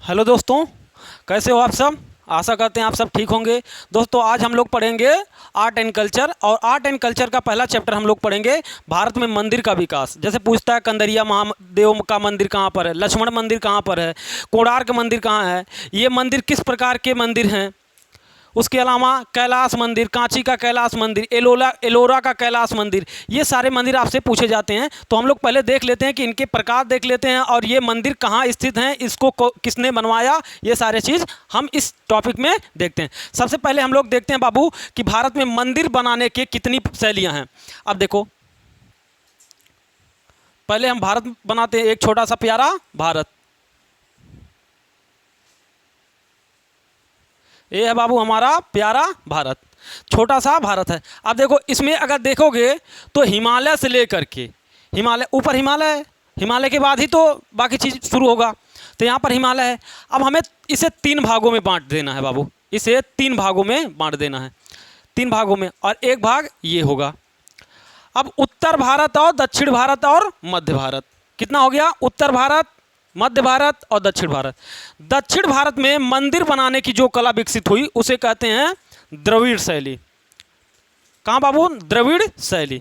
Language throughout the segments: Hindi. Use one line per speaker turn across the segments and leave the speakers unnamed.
हेलो दोस्तों, कैसे हो आप सब। आशा करते हैं आप सब ठीक होंगे। दोस्तों आज हम लोग पढ़ेंगे आर्ट एंड कल्चर, और आर्ट एंड कल्चर का पहला चैप्टर हम लोग पढ़ेंगे भारत में मंदिर का विकास। जैसे पूछता है कंदरिया महादेव का मंदिर कहाँ पर है, लक्ष्मण मंदिर कहाँ पर है, कोणार्क मंदिर कहाँ है, ये मंदिर किस प्रकार के मंदिर हैं। उसके अलावा कैलाश मंदिर, कांची का कैलाश मंदिर, एलोरा का कैलाश मंदिर, ये सारे मंदिर आपसे पूछे जाते हैं। तो हम लोग पहले देख लेते हैं कि इनके प्रकार देख लेते हैं और ये मंदिर कहाँ स्थित हैं, इसको किसने बनवाया, ये सारे चीज़ हम इस टॉपिक में देखते हैं। सबसे पहले हम लोग देखते हैं बाबू कि भारत में मंदिर बनाने के कितनी शैलियाँ हैं। अब देखो, पहले हम भारत बनाते हैं, एक छोटा सा प्यारा भारत। ये है बाबू हमारा प्यारा भारत, छोटा सा भारत है। अब देखो इसमें अगर देखोगे तो हिमालय से लेकर के, हिमालय ऊपर हिमालय है, हिमालय के बाद ही तो बाकी चीज़ शुरू होगा। तो यहाँ पर हिमालय है। अब हमें इसे 3 भागों में बांट देना है बाबू, इसे 3 भागों में बांट देना है, 3 भागों में, और एक भाग ये होगा। अब उत्तर भारत और दक्षिण भारत और मध्य भारत, कितना हो गया, उत्तर भारत, मध्य भारत और दक्षिण भारत। दक्षिण भारत में मंदिर बनाने की जो कला विकसित हुई उसे कहते हैं द्रविड़ शैली। कहाँ बाबू, द्रविड़ शैली,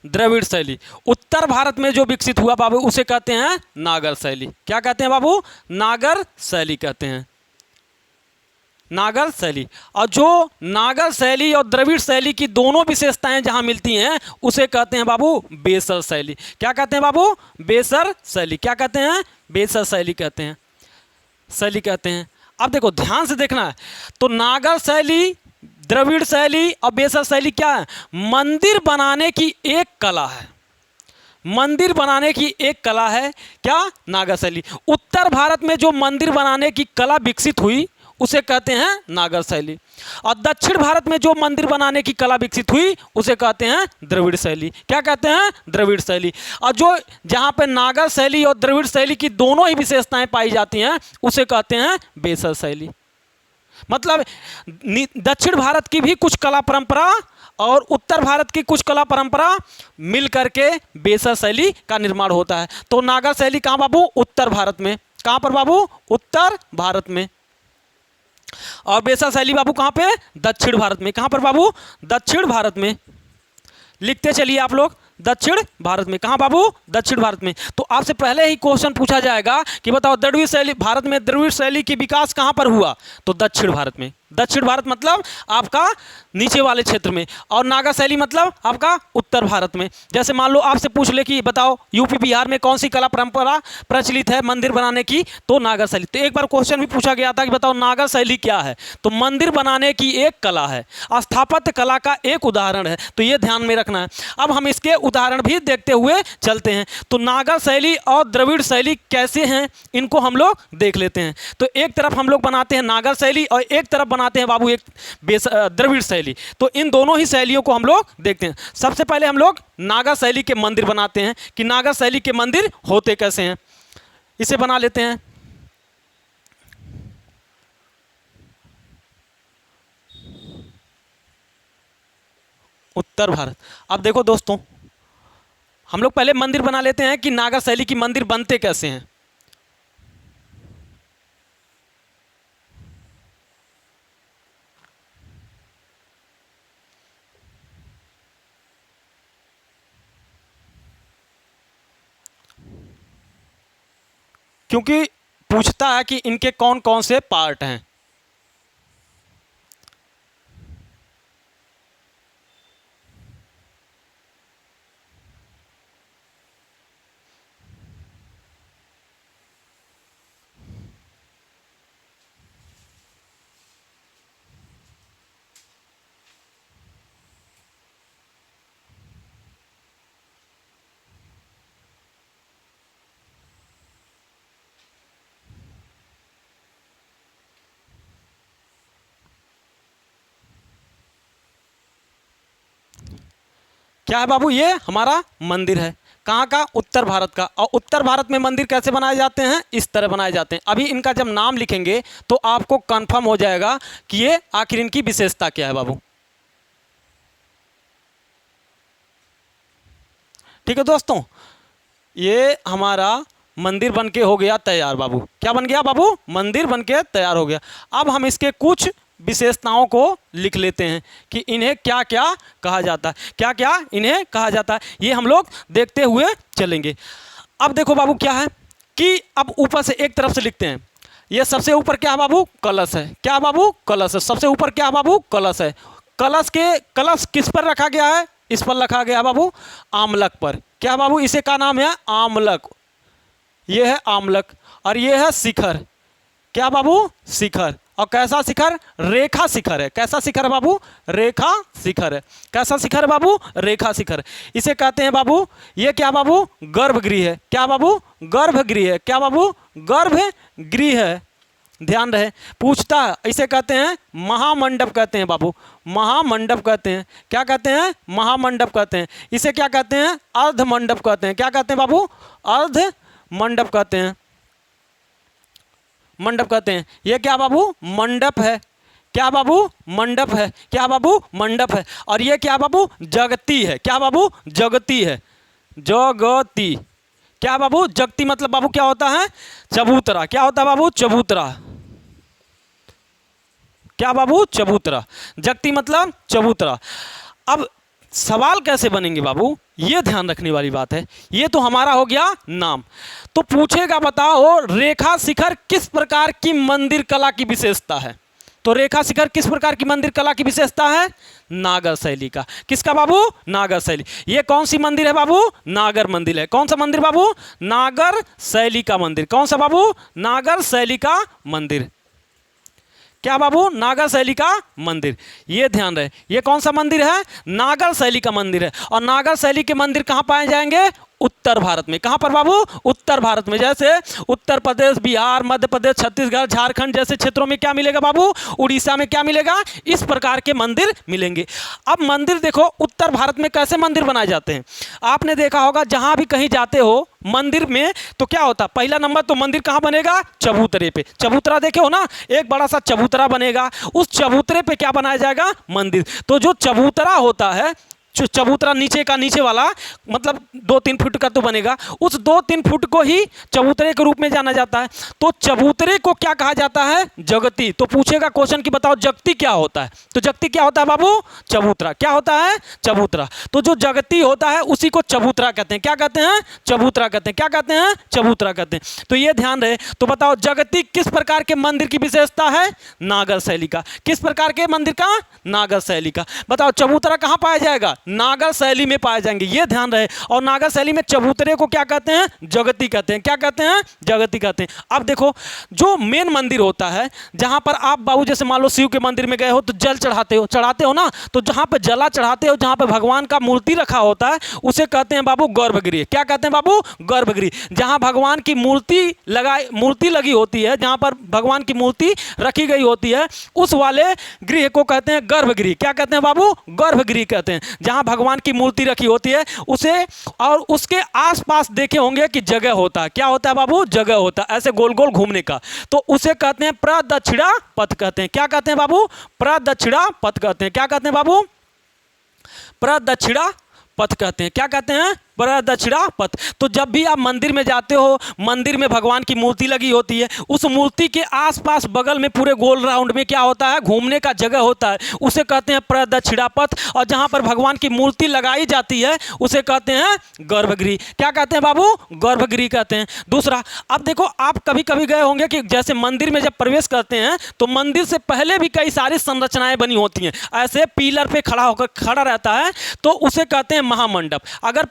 द्रविड़ शैली। उत्तर भारत में जो विकसित हुआ बाबू उसे कहते हैं नागर शैली। क्या कहते हैं बाबू, नागर शैली कहते हैं, नागर शैली। और जो नागर शैली और द्रविड़ शैली की दोनों विशेषताएं जहां मिलती हैं उसे कहते हैं बाबू बेसर शैली। क्या कहते हैं बाबू, बेसर शैली। क्या कहते हैं, बेसर शैली कहते हैं, शैली कहते हैं। अब देखो ध्यान से देखना है, तो नागर शैली, द्रविड़ शैली और बेसर शैली क्या है, मंदिर बनाने की एक कला है, मंदिर बनाने की एक कला है। क्या, नागर शैली। उत्तर भारत में जो मंदिर बनाने की कला विकसित हुई उसे कहते हैं नागर शैली, और दक्षिण भारत में जो मंदिर बनाने की कला विकसित हुई उसे कहते हैं द्रविड़ शैली। क्या कहते हैं, द्रविड़ शैली। और जो जहाँ पे नागर शैली और द्रविड़ शैली की दोनों ही विशेषताएं पाई जाती हैं उसे कहते हैं बेसर शैली। मतलब दक्षिण भारत की भी कुछ कला परंपरा और उत्तर भारत की कुछ कला परंपरा मिल करके बेसर शैली का निर्माण होता है। तो नागर शैली कहाँ बाबू, उत्तर भारत में। कहाँ पर बाबू, उत्तर भारत में। और बेसर शैली बाबू कहाँ पे, दक्षिण भारत में। कहाँ पर बाबू, दक्षिण भारत में। लिखते चलिए आप लोग, दक्षिण भारत में। कहाँ बाबू, दक्षिण भारत में। तो आपसे पहले ही क्वेश्चन पूछा जाएगा कि बताओ द्रविड़ शैली, भारत में द्रविड़ शैली की विकास कहाँ पर हुआ, तो दक्षिण भारत में। दक्षिण भारत मतलब आपका नीचे वाले क्षेत्र में, और नागर शैली मतलब आपका उत्तर भारत में। जैसे मान लो आपसे पूछ ले कि बताओ यूपी बिहार में कौन सी कला परंपरा प्रचलित है मंदिर बनाने की, तो नागर शैली। तो एक बार क्वेश्चन भी पूछा गया था कि बताओ नागर शैली क्या है, तो मंदिर बनाने की एक कला है, स्थापत्य कला का एक उदाहरण है। तो ये ध्यान में रखना है। अब हम इसके उदाहरण भी देखते हुए चलते हैं। तो नागर शैली और द्रविड़ शैली कैसे हैं इनको हम लोग देख लेते हैं। तो एक तरफ हम लोग बनाते हैं नागर शैली और एक तरफ बनाते हैं बाबू एक द्रविड़ शैली। तो इन दोनों ही शैलियों को हम लोग देखते हैं। सबसे पहले हम लोग नागर शैली के मंदिर बनाते हैं कि नागर शैली के मंदिर होते कैसे हैं, इसे बना लेते हैं। उत्तर भारत। अब देखो दोस्तों, हम लोग पहले मंदिर बना लेते हैं कि नागर शैली की मंदिर बनते कैसे हैं। क्योंकि पूछता है कि इनके कौन कौन से पार्ट हैं। क्या है बाबू, ये हमारा मंदिर है। कहाँ का, उत्तर भारत का। और उत्तर भारत में मंदिर कैसे बनाए जाते हैं, इस तरह बनाए जाते हैं। अभी इनका जब नाम लिखेंगे तो आपको कंफर्म हो जाएगा कि ये आखिर इनकी विशेषता क्या है बाबू। ठीक है दोस्तों, ये हमारा मंदिर बन के हो गया तैयार बाबू। क्या बन गया बाबू? मंदिर बन के तैयार हो गया। अब हम इसके कुछ विशेषताओं को लिख लेते हैं कि इन्हें क्या क्या कहा जाता है, क्या क्या इन्हें कहा जाता है, ये हम लोग देखते हुए चलेंगे। अब देखो बाबू क्या है कि अब ऊपर से एक तरफ से लिखते हैं। ये सबसे ऊपर क्या है बाबू? कलश है। क्या बाबू? कलश है। सबसे ऊपर क्या है बाबू? कलश है। कलश किस पर रखा गया है? इस पर रखा गया बाबू आमलक पर। क्या बाबू? इसे का नाम है आमलक। ये है आमलक और ये है शिखर। क्या बाबू? शिखर। और कैसा शिखर? रेखा शिखर है। कैसा शिखर है बाबू? रेखा शिखर है। कैसा शिखर है बाबू? रेखा शिखर। इसे कहते हैं बाबू, ये क्या बाबू? गर्भगृह है। क्या बाबू? गर्भगृह है। क्या बाबू? गर्भगृह है। ध्यान रहे, पूछता है, इसे कहते हैं महामंडप कहते हैं बाबू। महामंडप कहते हैं। क्या कहते हैं? महामंडप कहते हैं। इसे क्या कहते हैं? अर्ध मंडप कहते हैं। क्या कहते हैं बाबू? अर्ध मंडप कहते हैं। मंडप कहते हैं। ये क्या बाबू? मंडप है। क्या बाबू? मंडप है। क्या बाबू? मंडप है। और ये क्या बाबू? जगती है। क्या बाबू? जगती है। जगती। क्या बाबू? जगती मतलब बाबू क्या होता है? चबूतरा। क्या होता है बाबू? चबूतरा। क्या बाबू? चबूतरा। जगती मतलब चबूतरा। अब सवाल कैसे बनेंगे बाबू, ये ध्यान रखने वाली बात है। ये तो हमारा हो गया नाम। तो पूछेगा बताओ रेखा शिखर किस प्रकार की मंदिर कला की विशेषता है? तो रेखा शिखर किस प्रकार की मंदिर कला की विशेषता है? नागर शैली का। किसका बाबू? नागर शैली। ये कौन सी मंदिर है बाबू? नागर मंदिर है। कौन सा मंदिर बाबू? नागर शैली का मंदिर। कौन सा बाबू? नागर शैली का मंदिर। क्या बाबू? नागर शैली का मंदिर। ये ध्यान रहे, ये कौन सा मंदिर है? नागर शैली का मंदिर है। और नागर शैली के मंदिर कहाँ पाए जाएंगे? उत्तर भारत में। कहाँ पर बाबू? उत्तर भारत में। जैसे उत्तर प्रदेश, बिहार, मध्य प्रदेश, छत्तीसगढ़, झारखंड जैसे क्षेत्रों में क्या मिलेगा बाबू? उड़ीसा में क्या मिलेगा? इस प्रकार के मंदिर मिलेंगे। अब मंदिर देखो उत्तर भारत में कैसे मंदिर बनाए जाते हैं। आपने देखा होगा जहां भी कहीं जाते हो मंदिर में तो क्या होता? पहला नंबर तो मंदिर कहाँ बनेगा? चबूतरे पे। चबूतरा देखे हो ना, एक बड़ा सा चबूतरा बनेगा, उस चबूतरे पे क्या बनाया जाएगा? मंदिर। तो जो चबूतरा होता है, चबूतरा नीचे का, नीचे वाला मतलब 2-3 फुट का तो बनेगा, उस 2-3 फुट को ही चबूतरे के रूप में जाना जाता है। तो चबूतरे को क्या कहा जाता है? जगती। तो पूछेगा क्वेश्चन कि बताओ जगती क्या होता है? तो जगती क्या होता है बाबू? चबूतरा। क्या होता है? चबूतरा। तो जो जगती होता है उसी को चबूतरा कहते हैं। क्या कहते हैं? चबूतरा कहते हैं। क्या कहते हैं? चबूतरा कहते हैं। तो ये ध्यान रहे। तो बताओ जगती किस प्रकार के मंदिर की विशेषता है? नागर शैली का। किस प्रकार के मंदिर का? नागर शैली का। बताओ चबूतरा कहाँ पाया जाएगा? नागर शैली में पाए जाएंगे। ये ध्यान रहे। और नागर शैली में चबूतरे को क्या कहते हैं? जगती कहते हैं। क्या कहते हैं? जगती कहते हैं। अब देखो जो मेन मंदिर होता है, जहां पर आप बाबू जैसे मान लो शिव के मंदिर में गए हो तो जल चढ़ाते हो ना, तो जहां पर जला चढ़ाते हो, जहां पर भगवान का मूर्ति रखा होता है उसे कहते हैं बाबू गर्भगृह। क्या कहते हैं बाबू? गर्भगृह। जहां भगवान की मूर्ति लगी होती है, जहां पर भगवान की मूर्ति रखी गई होती है, उस वाले गृह को कहते हैं गर्भगृह। क्या कहते हैं बाबू? गर्भगृह कहते हैं। जहां भगवान की मूर्ति रखी होती है उसे, और उसके आसपास देखे होंगे कि जगह होता है। क्या होता है बाबू? जगह होता है ऐसे गोल गोल घूमने का, तो उसे कहते हैं प्रदक्षिणा पथ कहते हैं। क्या कहते हैं बाबू? प्रदक्षिणा पथ कहते हैं। क्या कहते हैं बाबू? प्रदक्षिणा पथ कहते हैं। क्या कहते हैं? प्रदक्षिणा पथ। तो जब भी आप मंदिर में जाते हो, मंदिर में भगवान की मूर्ति लगी होती है, उस मूर्ति के आसपास बगल में पूरे गोल राउंड में क्या होता है? घूमने का जगह होता है, उसे कहते हैं प्रदक्षिणा पथ। और जहां पर भगवान की मूर्ति लगाई जाती है उसे कहते हैं गर्भगृह। क्या कहते हैं बाबू? गर्भगृह कहते हैं। दूसरा, अब देखो आप कभी कभी गए होंगे कि जैसे मंदिर में जब प्रवेश करते हैं तो मंदिर से पहले भी कई सारी संरचनाएं बनी होती हैं, ऐसे पिलर पे खड़ा रहता है, तो उसे कहते हैं महामंडप। अगर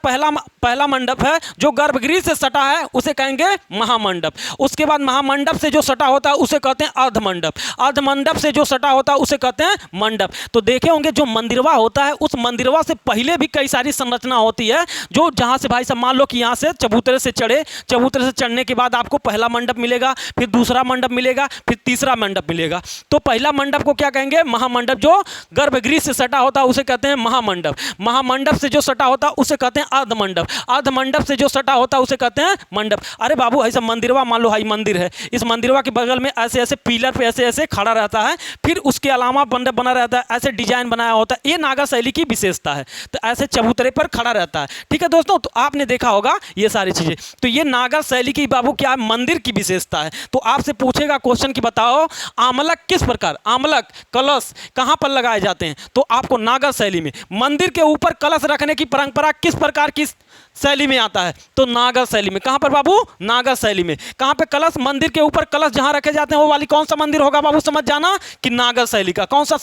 पहला मंडप है जो गर्भगृह से सटा है उसे कहेंगे महामंडप। उसके बाद महामंडप से जो सटा होता है उसे कहते हैं अर्धमंडप। अर्धमंडप से जो सटा होता है उसे कहते हैं मंडप। तो देखे होंगे जो मंदिरवा होता है उस मंदिरवा से पहले भी कई सारी संरचना होती है, जो जहां से भाई साहब मान लो कि यहां से चबूतरे से चढ़े, चबूतरे से चढ़ने के बाद आपको पहला मंडप मिलेगा, फिर दूसरा मंडप मिलेगा, फिर तीसरा मंडप मिलेगा। तो पहला मंडप को क्या कहेंगे? महामंडप। जो गर्भगृह से सटा होता है उसे कहते हैं महामंडप। महामंडप से जो सटा होता है उसे कहते हैं अर्धमंडप। मंडप, अर्ध मंडप से जो सटा होता है उसे कहते हैं मंडप। अरे बाबू ऐसा मंदिरवा, मान लो हाई मंदिर है, इस मंदिरवा के बगल में ऐसे ऐसे पिलर पे ऐसे ऐसे खड़ा रहता है, फिर उसके अलावा मंडप बना रहता है, ऐसे डिजाइन बनाया होता है, ये नागर शैली की विशेषता है। तो ऐसे चबूतरे पर खड़ा रहता है। ठीक है दोस्तों, तो आपने देखा होगा ये सारी चीजें। तो ये नागर शैली की बाबू क्या है, मंदिर की विशेषता है। तो आपसे पूछेगा क्वेश्चन कि बताओ आमलक किस प्रकार, आमलक कलश कहां पर लगाए जाते हैं, तो आपको नागर शैली में। मंदिर के ऊपर कलश रखने की परंपरा किस प्रकार की शैली में आता है, तो नागर शैली में। कहां पर बाबू, नागर शैली में। कहां पे कलश, मंदिर के ऊपर कलश जहां रखे जाते हैं वो वाली कौन सा मंदिर होगा बाबू, समझ जाना कि नागर शैली का। कौन सा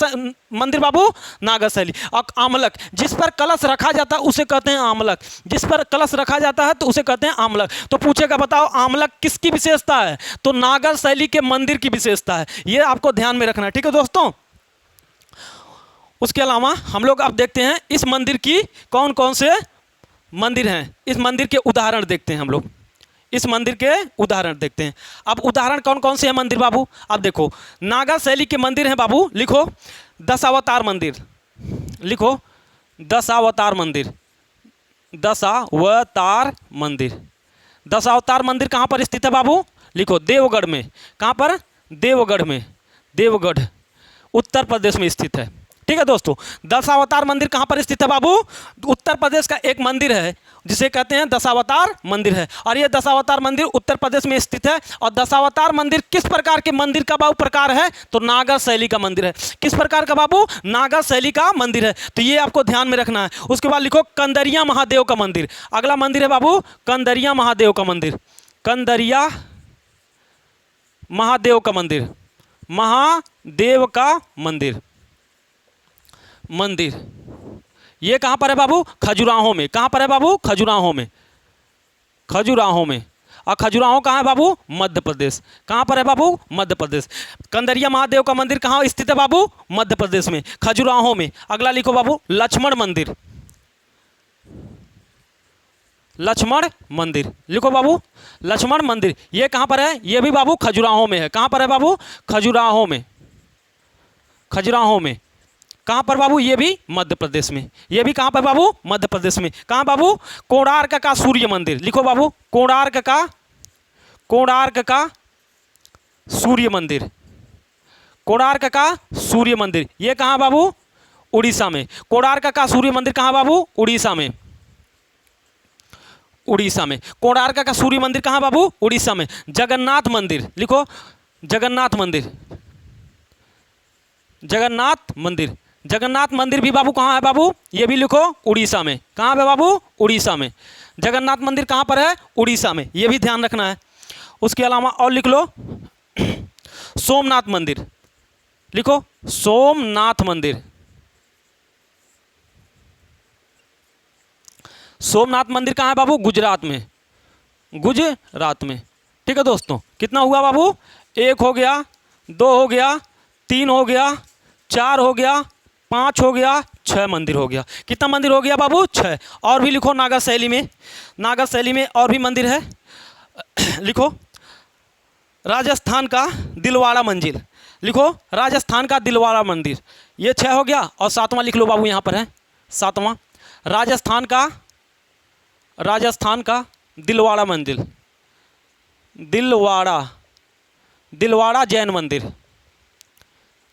मंदिर बाबू, नागर शैली। और आमलक, जिस पर कलश रखा जाता है उसे कहते हैं आमलक, जिस पर कलश रखा जाता है तो उसे कहते हैं आमलक। तो पूछेगा बताओ आमलक किसकी विशेषता है, तो नागर शैली के मंदिर की विशेषता है। ये आपको ध्यान में रखना है। ठीक है दोस्तों, उसके अलावा हम लोग अब देखते हैं इस मंदिर की कौन कौन से मंदिर हैं, इस मंदिर के उदाहरण देखते हैं हम लोग, इस मंदिर के उदाहरण देखते हैं। अब उदाहरण कौन कौन से हैं मंदिर बाबू, अब देखो नागर शैली के मंदिर हैं बाबू, लिखो दशावतार मंदिर, लिखो दशावतार मंदिर, दशावतार मंदिर। दशावतार मंदिर कहाँ पर स्थित है बाबू, लिखो देवगढ़ में। कहाँ पर, देवगढ़ में, देवगढ़ उत्तर प्रदेश में स्थित है। ठीक है दोस्तों, दशावतार मंदिर कहाँ पर स्थित है बाबू, उत्तर प्रदेश का एक मंदिर है जिसे कहते हैं दशावतार मंदिर है, और यह दशावतार मंदिर उत्तर प्रदेश में स्थित है। और दशावतार मंदिर किस प्रकार के मंदिर का बाबू प्रकार है, तो नागर शैली का मंदिर है। किस प्रकार का बाबू, नागर शैली का मंदिर है। तो ये आपको ध्यान में रखना है। उसके बाद लिखो कंदरिया महादेव का मंदिर। अगला मंदिर है बाबू कंदरिया महादेव का मंदिर, कंदरिया महादेव का मंदिर, महादेव का मंदिर, मंदिर ये कहां पर है बाबू, खजुराहो में। कहां पर है बाबू, खजुराहो में, खजुराहो में। और खजुराहो कहां है बाबू, मध्य प्रदेश। कहां पर है बाबू, मध्य प्रदेश। कंदरिया महादेव का मंदिर कहां स्थित है बाबू, मध्य प्रदेश में, खजुराहो में। अगला लिखो बाबू लक्ष्मण मंदिर, लक्ष्मण मंदिर लिखो बाबू, लक्ष्मण मंदिर ये कहां पर है, ये भी बाबू खजुराहो में है। कहां पर है बाबू, खजुराहो में, खजुराहो में। कहां पर बाबू, ये भी मध्य प्रदेश में। ये भी कहां पर बाबू, मध्य प्रदेश में। कहां बाबू, कोणार्क का सूर्य मंदिर। लिखो बाबू कोणार्क का, कोणार्क का सूर्य मंदिर, कोणार्क का सूर्य मंदिर ये कहां बाबू, उड़ीसा में। कोणार्क का सूर्य मंदिर कहां बाबू, उड़ीसा में, उड़ीसा में। कोणार्क का सूर्य मंदिर कहां बाबू, उड़ीसा में। जगन्नाथ मंदिर लिखो, जगन्नाथ मंदिर, जगन्नाथ मंदिर। जगन्नाथ मंदिर भी बाबू कहाँ है बाबू, ये भी लिखो उड़ीसा में। कहाँ पे बाबू, उड़ीसा में। जगन्नाथ मंदिर कहाँ पर है, उड़ीसा में। ये भी ध्यान रखना है। उसके अलावा और लिख लो सोमनाथ मंदिर, लिखो सोमनाथ मंदिर, सोमनाथ मंदिर कहाँ है बाबू, गुजरात में, गुजरात में। ठीक है दोस्तों, कितना हुआ बाबू, एक हो गया, दो हो गया, तीन हो गया, चार हो गया, पाँच हो गया, छह मंदिर हो गया। कितना मंदिर हो गया बाबू, छह। और भी लिखो नागर शैली में, नागर शैली में और भी मंदिर है। लिखो राजस्थान का दिलवाड़ा मंदिर, लिखो राजस्थान का दिलवाड़ा मंदिर ये छह हो गया। और सातवां लिख लो बाबू, यहाँ पर है सातवां, राजस्थान का, राजस्थान का दिलवाड़ा मंदिर, दिलवाड़ा, दिलवाड़ा जैन मंदिर,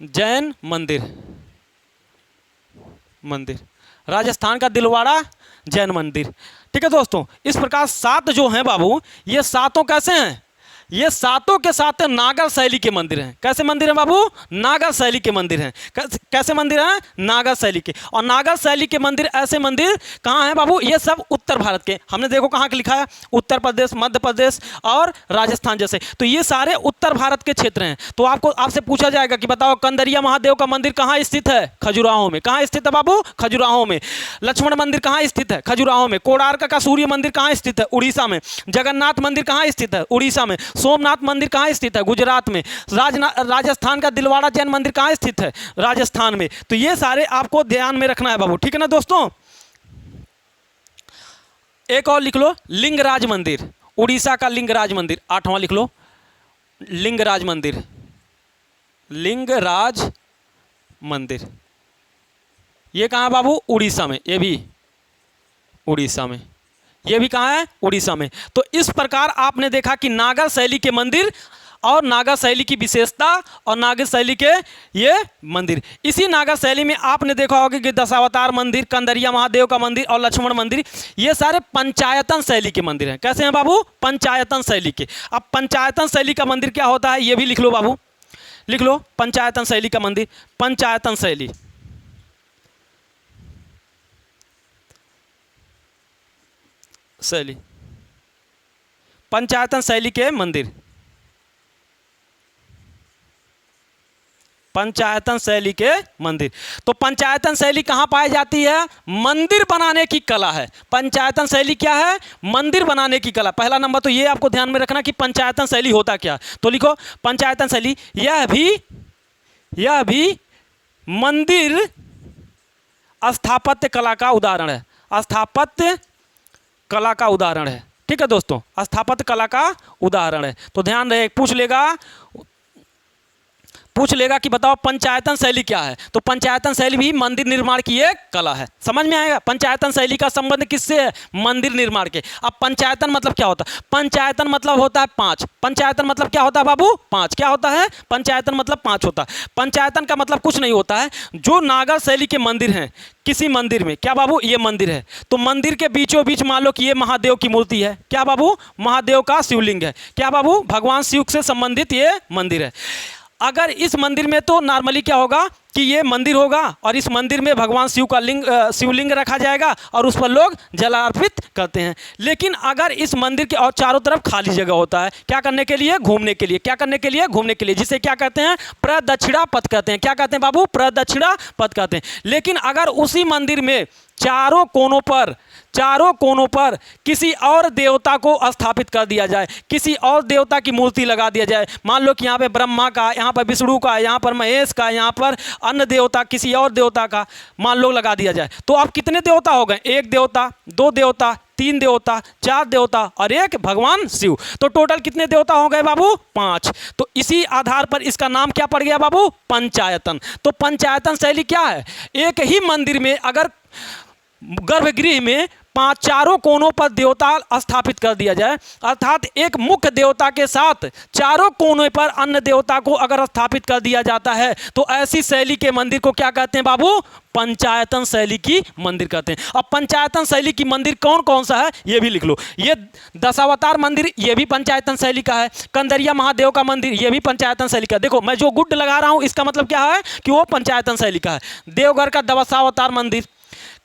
जैन मंदिर, मंदिर राजस्थान का दिलवाड़ा जैन मंदिर। ठीक है दोस्तों, इस प्रकार सात जो हैं बाबू, ये सातों कैसे हैं, ये सातों के साथ नागर शैली के मंदिर हैं। कैसे मंदिर हैं बाबू, नागर शैली के मंदिर हैं। कैसे मंदिर हैं, नागर शैली के। और नागर शैली के मंदिर, ऐसे मंदिर कहाँ हैं बाबू, ये सब उत्तर भारत के। हमने देखो कहाँ के लिखा है, उत्तर प्रदेश, मध्य प्रदेश और राजस्थान जैसे। तो ये सारे उत्तर भारत के क्षेत्र हैं। तो आपको, आपसे पूछा जाएगा कि बताओ कंदरिया महादेव का मंदिर कहाँ स्थित है, खजुराहो में। कहाँ स्थित है बाबू, खजुराहो में। लक्ष्मण मंदिर कहाँ स्थित है, खजुराहो में। कोणार्क का सूर्य मंदिर कहाँ स्थित है, उड़ीसा में। जगन्नाथ मंदिर कहाँ स्थित है, उड़ीसा में। सोमनाथ मंदिर कहाँ स्थित है, गुजरात में। राजस्थान का दिलवाड़ा जैन मंदिर कहाँ स्थित है, राजस्थान में। तो ये सारे आपको ध्यान में रखना है बाबू, ठीक है ना दोस्तों। एक और लिख लो लिंगराज मंदिर, उड़ीसा का लिंगराज मंदिर, आठवां लिख लो लिंगराज मंदिर, लिंगराज मंदिर ये कहाँ बाबू, उड़ीसा में। ये भी उड़ीसा में। ये भी कहाँ है? उड़ीसा में। तो इस प्रकार आपने देखा कि नागर शैली के मंदिर और नागर शैली की विशेषता और नागर शैली के ये मंदिर। इसी नागर शैली में आपने देखा होगा कि दशावतार मंदिर, कंदरिया महादेव का मंदिर और लक्ष्मण मंदिर, ये सारे पंचायतन शैली के मंदिर हैं। कैसे हैं बाबू? पंचायतन शैली के। अब पंचायतन शैली का मंदिर क्या होता है ये भी लिख लो बाबू, लिख लो। पंचायतन शैली का मंदिर, पंचायतन शैली, शैली, पंचायतन शैली के मंदिर, पंचायतन शैली के मंदिर। तो पंचायतन शैली कहाँ पाई जाती है? मंदिर बनाने की कला है। पंचायतन शैली क्या है? मंदिर बनाने की कला। पहला नंबर तो ये आपको ध्यान में रखना कि पंचायतन शैली होता क्या। तो लिखो पंचायतन शैली, यह भी मंदिर स्थापत्य कला का उदाहरण है। स्थापत्य कला का उदाहरण है। ठीक है दोस्तों, स्थापत्य कला का उदाहरण है। तो ध्यान रहे, पूछ लेगा कि बताओ पंचायतन शैली क्या है। तो पंचायतन शैली भी मंदिर निर्माण की एक कला है। समझ में आएगा? पंचायतन शैली का संबंध किससे है? मंदिर निर्माण के। अब पंचायतन मतलब क्या होता है? पंचायतन मतलब होता है 5। पंचायतन मतलब क्या होता है बाबू? 5। क्या होता है? पंचायतन मतलब 5 होता है। पंचायतन का मतलब कुछ नहीं होता है, जो नागर शैली के मंदिर हैं, किसी मंदिर में, क्या बाबू? ये मंदिर है, तो मंदिर के बीचों बीच मान लो कि ये महादेव की मूर्ति है। क्या बाबू? महादेव का शिवलिंग है। क्या बाबू? भगवान शिव से संबंधित ये मंदिर है। अगर इस मंदिर में तो नॉर्मली क्या होगा कि ये मंदिर होगा और इस मंदिर में भगवान शिव का शिवलिंग रखा जाएगा और उस पर लोग जलार्पित करते हैं। लेकिन अगर इस मंदिर के और चारों तरफ खाली जगह होता है, क्या करने के लिए? घूमने के लिए। क्या करने के लिए? घूमने के लिए, जिसे क्या कहते हैं? प्रदक्षिणा पथ कहते हैं। क्या कहते हैं बाबू? प्रदक्षिणा पथ कहते हैं। लेकिन अगर उसी मंदिर में चारों कोनों पर किसी और देवता को स्थापित कर दिया जाए, किसी और देवता की मूर्ति लगा दिया जाए, मान लो कि यहाँ पे ब्रह्मा का, यहाँ पर विष्णु का, यहाँ पर महेश का, यहाँ पर अन्य देवता, किसी और देवता का मान लो लगा दिया जाए, तो अब कितने देवता हो गए? 1 देवता, 2 देवता, 3 देवता, 4 देवता और 1 भगवान शिव। तो टोटल कितने देवता हो गए बाबू? 5। तो इसी आधार पर इसका नाम क्या पड़ गया बाबू? पंचायतन। तो पंचायतन शैली क्या है? एक ही मंदिर में अगर गर्भगृह में चारों कोनों पर देवता स्थापित कर दिया जाए, अर्थात एक मुख्य देवता के साथ चारों कोनों पर अन्य देवता को अगर स्थापित कर दिया जाता है, तो ऐसी शैली के मंदिर को क्या कहते हैं बाबू? पंचायतन शैली की मंदिर कहते हैं। अब पंचायतन शैली की मंदिर कौन कौन सा है ये भी लिख लो। ये दशावतार मंदिर, ये भी पंचायतन शैली का है। कंदरिया महादेव का मंदिर, ये भी पंचायतन शैली का है। देखो मैं जो गुड लगा रहा हूं इसका मतलब क्या है कि वो पंचायतन शैली का है। देवघर का दशावतार मंदिर,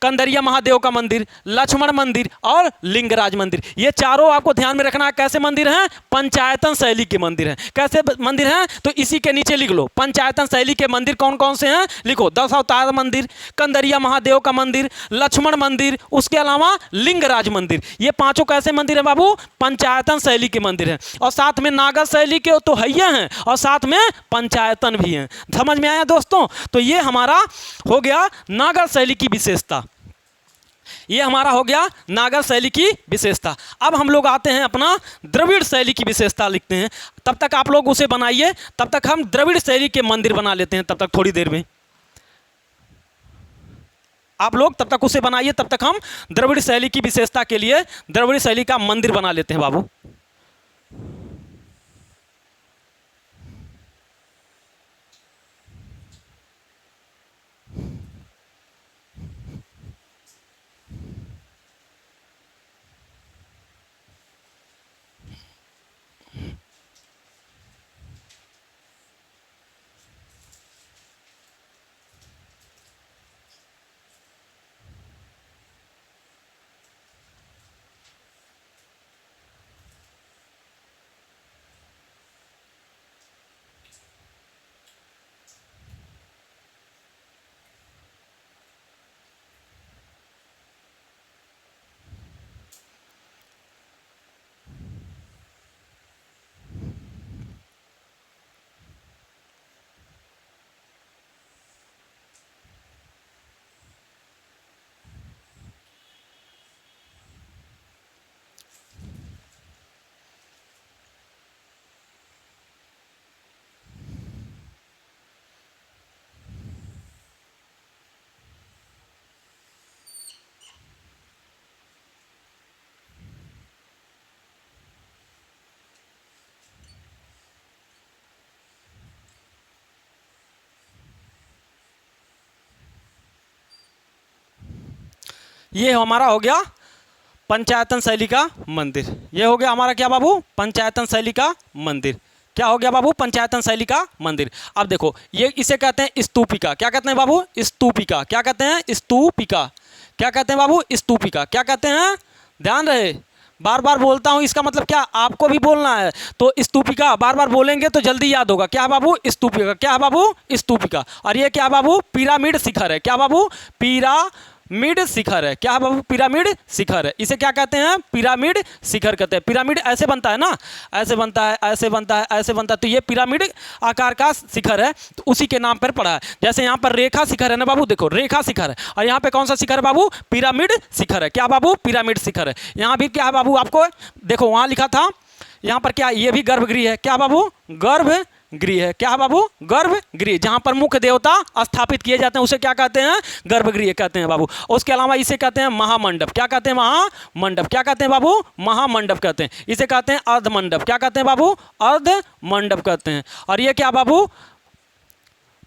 कंदरिया महादेव का मंदिर, लक्ष्मण मंदिर और लिंगराज मंदिर, ये चारों आपको ध्यान में रखना है। कैसे मंदिर हैं? पंचायतन शैली के मंदिर हैं। कैसे मंदिर हैं? तो इसी के नीचे लिख लो पंचायतन शैली के मंदिर कौन कौन से हैं। लिखो दशावतार मंदिर, कंदरिया महादेव का मंदिर, लक्ष्मण मंदिर, उसके अलावा लिंगराज मंदिर। ये पांचों कैसे मंदिर है बाबू? पंचायतन शैली के मंदिर हैं। और साथ में नागर शैली के तो हैया हैं और साथ में पंचायतन भी हैं। समझ में आया दोस्तों? तो ये हमारा हो गया नागर शैली की विशेषता। ये हमारा हो गया नागर शैली की विशेषता। अब हम लोग आते हैं अपना द्रविड़ शैली की विशेषता लिखते हैं। तब तक आप लोग उसे बनाइए, तब तक हम द्रविड़ शैली के मंदिर बना लेते हैं। तब तक थोड़ी देर में आप लोग तब तक उसे बनाइए, तब तक हम द्रविड़ शैली की विशेषता के लिए द्रविड़ शैली का मंदिर बना लेते हैं बाबू। ये हमारा हो गया पंचायतन शैली का मंदिर। ये हो गया हमारा क्या बाबू, पंचायतन शैली का मंदिर। क्या हो गया बाबू, पंचायतन शैली का मंदिर। अब देखो ये इसे कहते हैं स्तूपिका। क्या कहते हैं बाबू, स्तूपिका। क्या कहते हैं, स्तूपिका। क्या कहते हैं बाबू, स्तूपिका। क्या कहते हैं, ध्यान रहे, बार बार बोलता हूँ, इसका मतलब क्या आपको भी बोलना है। तो स्तूपिका बार बार बोलेंगे तो जल्दी याद होगा। क्या बाबू, स्तूपिका। क्या बाबू, स्तूपिका। और ये क्या बाबू, पिरामिड शिखर है। क्या बाबू, पिरामिड शिखर है। क्या बाबू, पिरामिड शिखर है। इसे क्या कहते हैं, पिरामिड शिखर कहते हैं। पिरामिड ऐसे बनता है ना, ऐसे बनता है, ऐसे बनता है, ऐसे बनता है, तो ये पिरामिड आकार का शिखर है, तो उसी के नाम पर पड़ा है। जैसे यहाँ पर रेखा शिखर है ना बाबू, देखो रेखा शिखर है, और यहाँ पे कौन सा शिखर है बाबू, पिरामिड शिखर है। क्या बाबू, पिरामिड शिखर है। यहाँ भी क्या है बाबू, आपको देखो वहाँ लिखा था, यहाँ पर क्या, ये भी गर्भगृह है। क्या बाबू, गर्भगृह है। क्या बाबू, गर्भगृह, जहाँ पर मुख्य देवता स्थापित किए जाते हैं उसे क्या कहते हैं, गर्भगृह कहते हैं बाबू। उसके अलावा इसे कहते हैं महामंडप। क्या कहते हैं, महामंडप। क्या कहते हैं बाबू, महामंडप कहते हैं। इसे कहते हैं अर्धमंडप। क्या कहते हैं बाबू, अर्धमंडप कहते हैं। और ये क्या बाबू,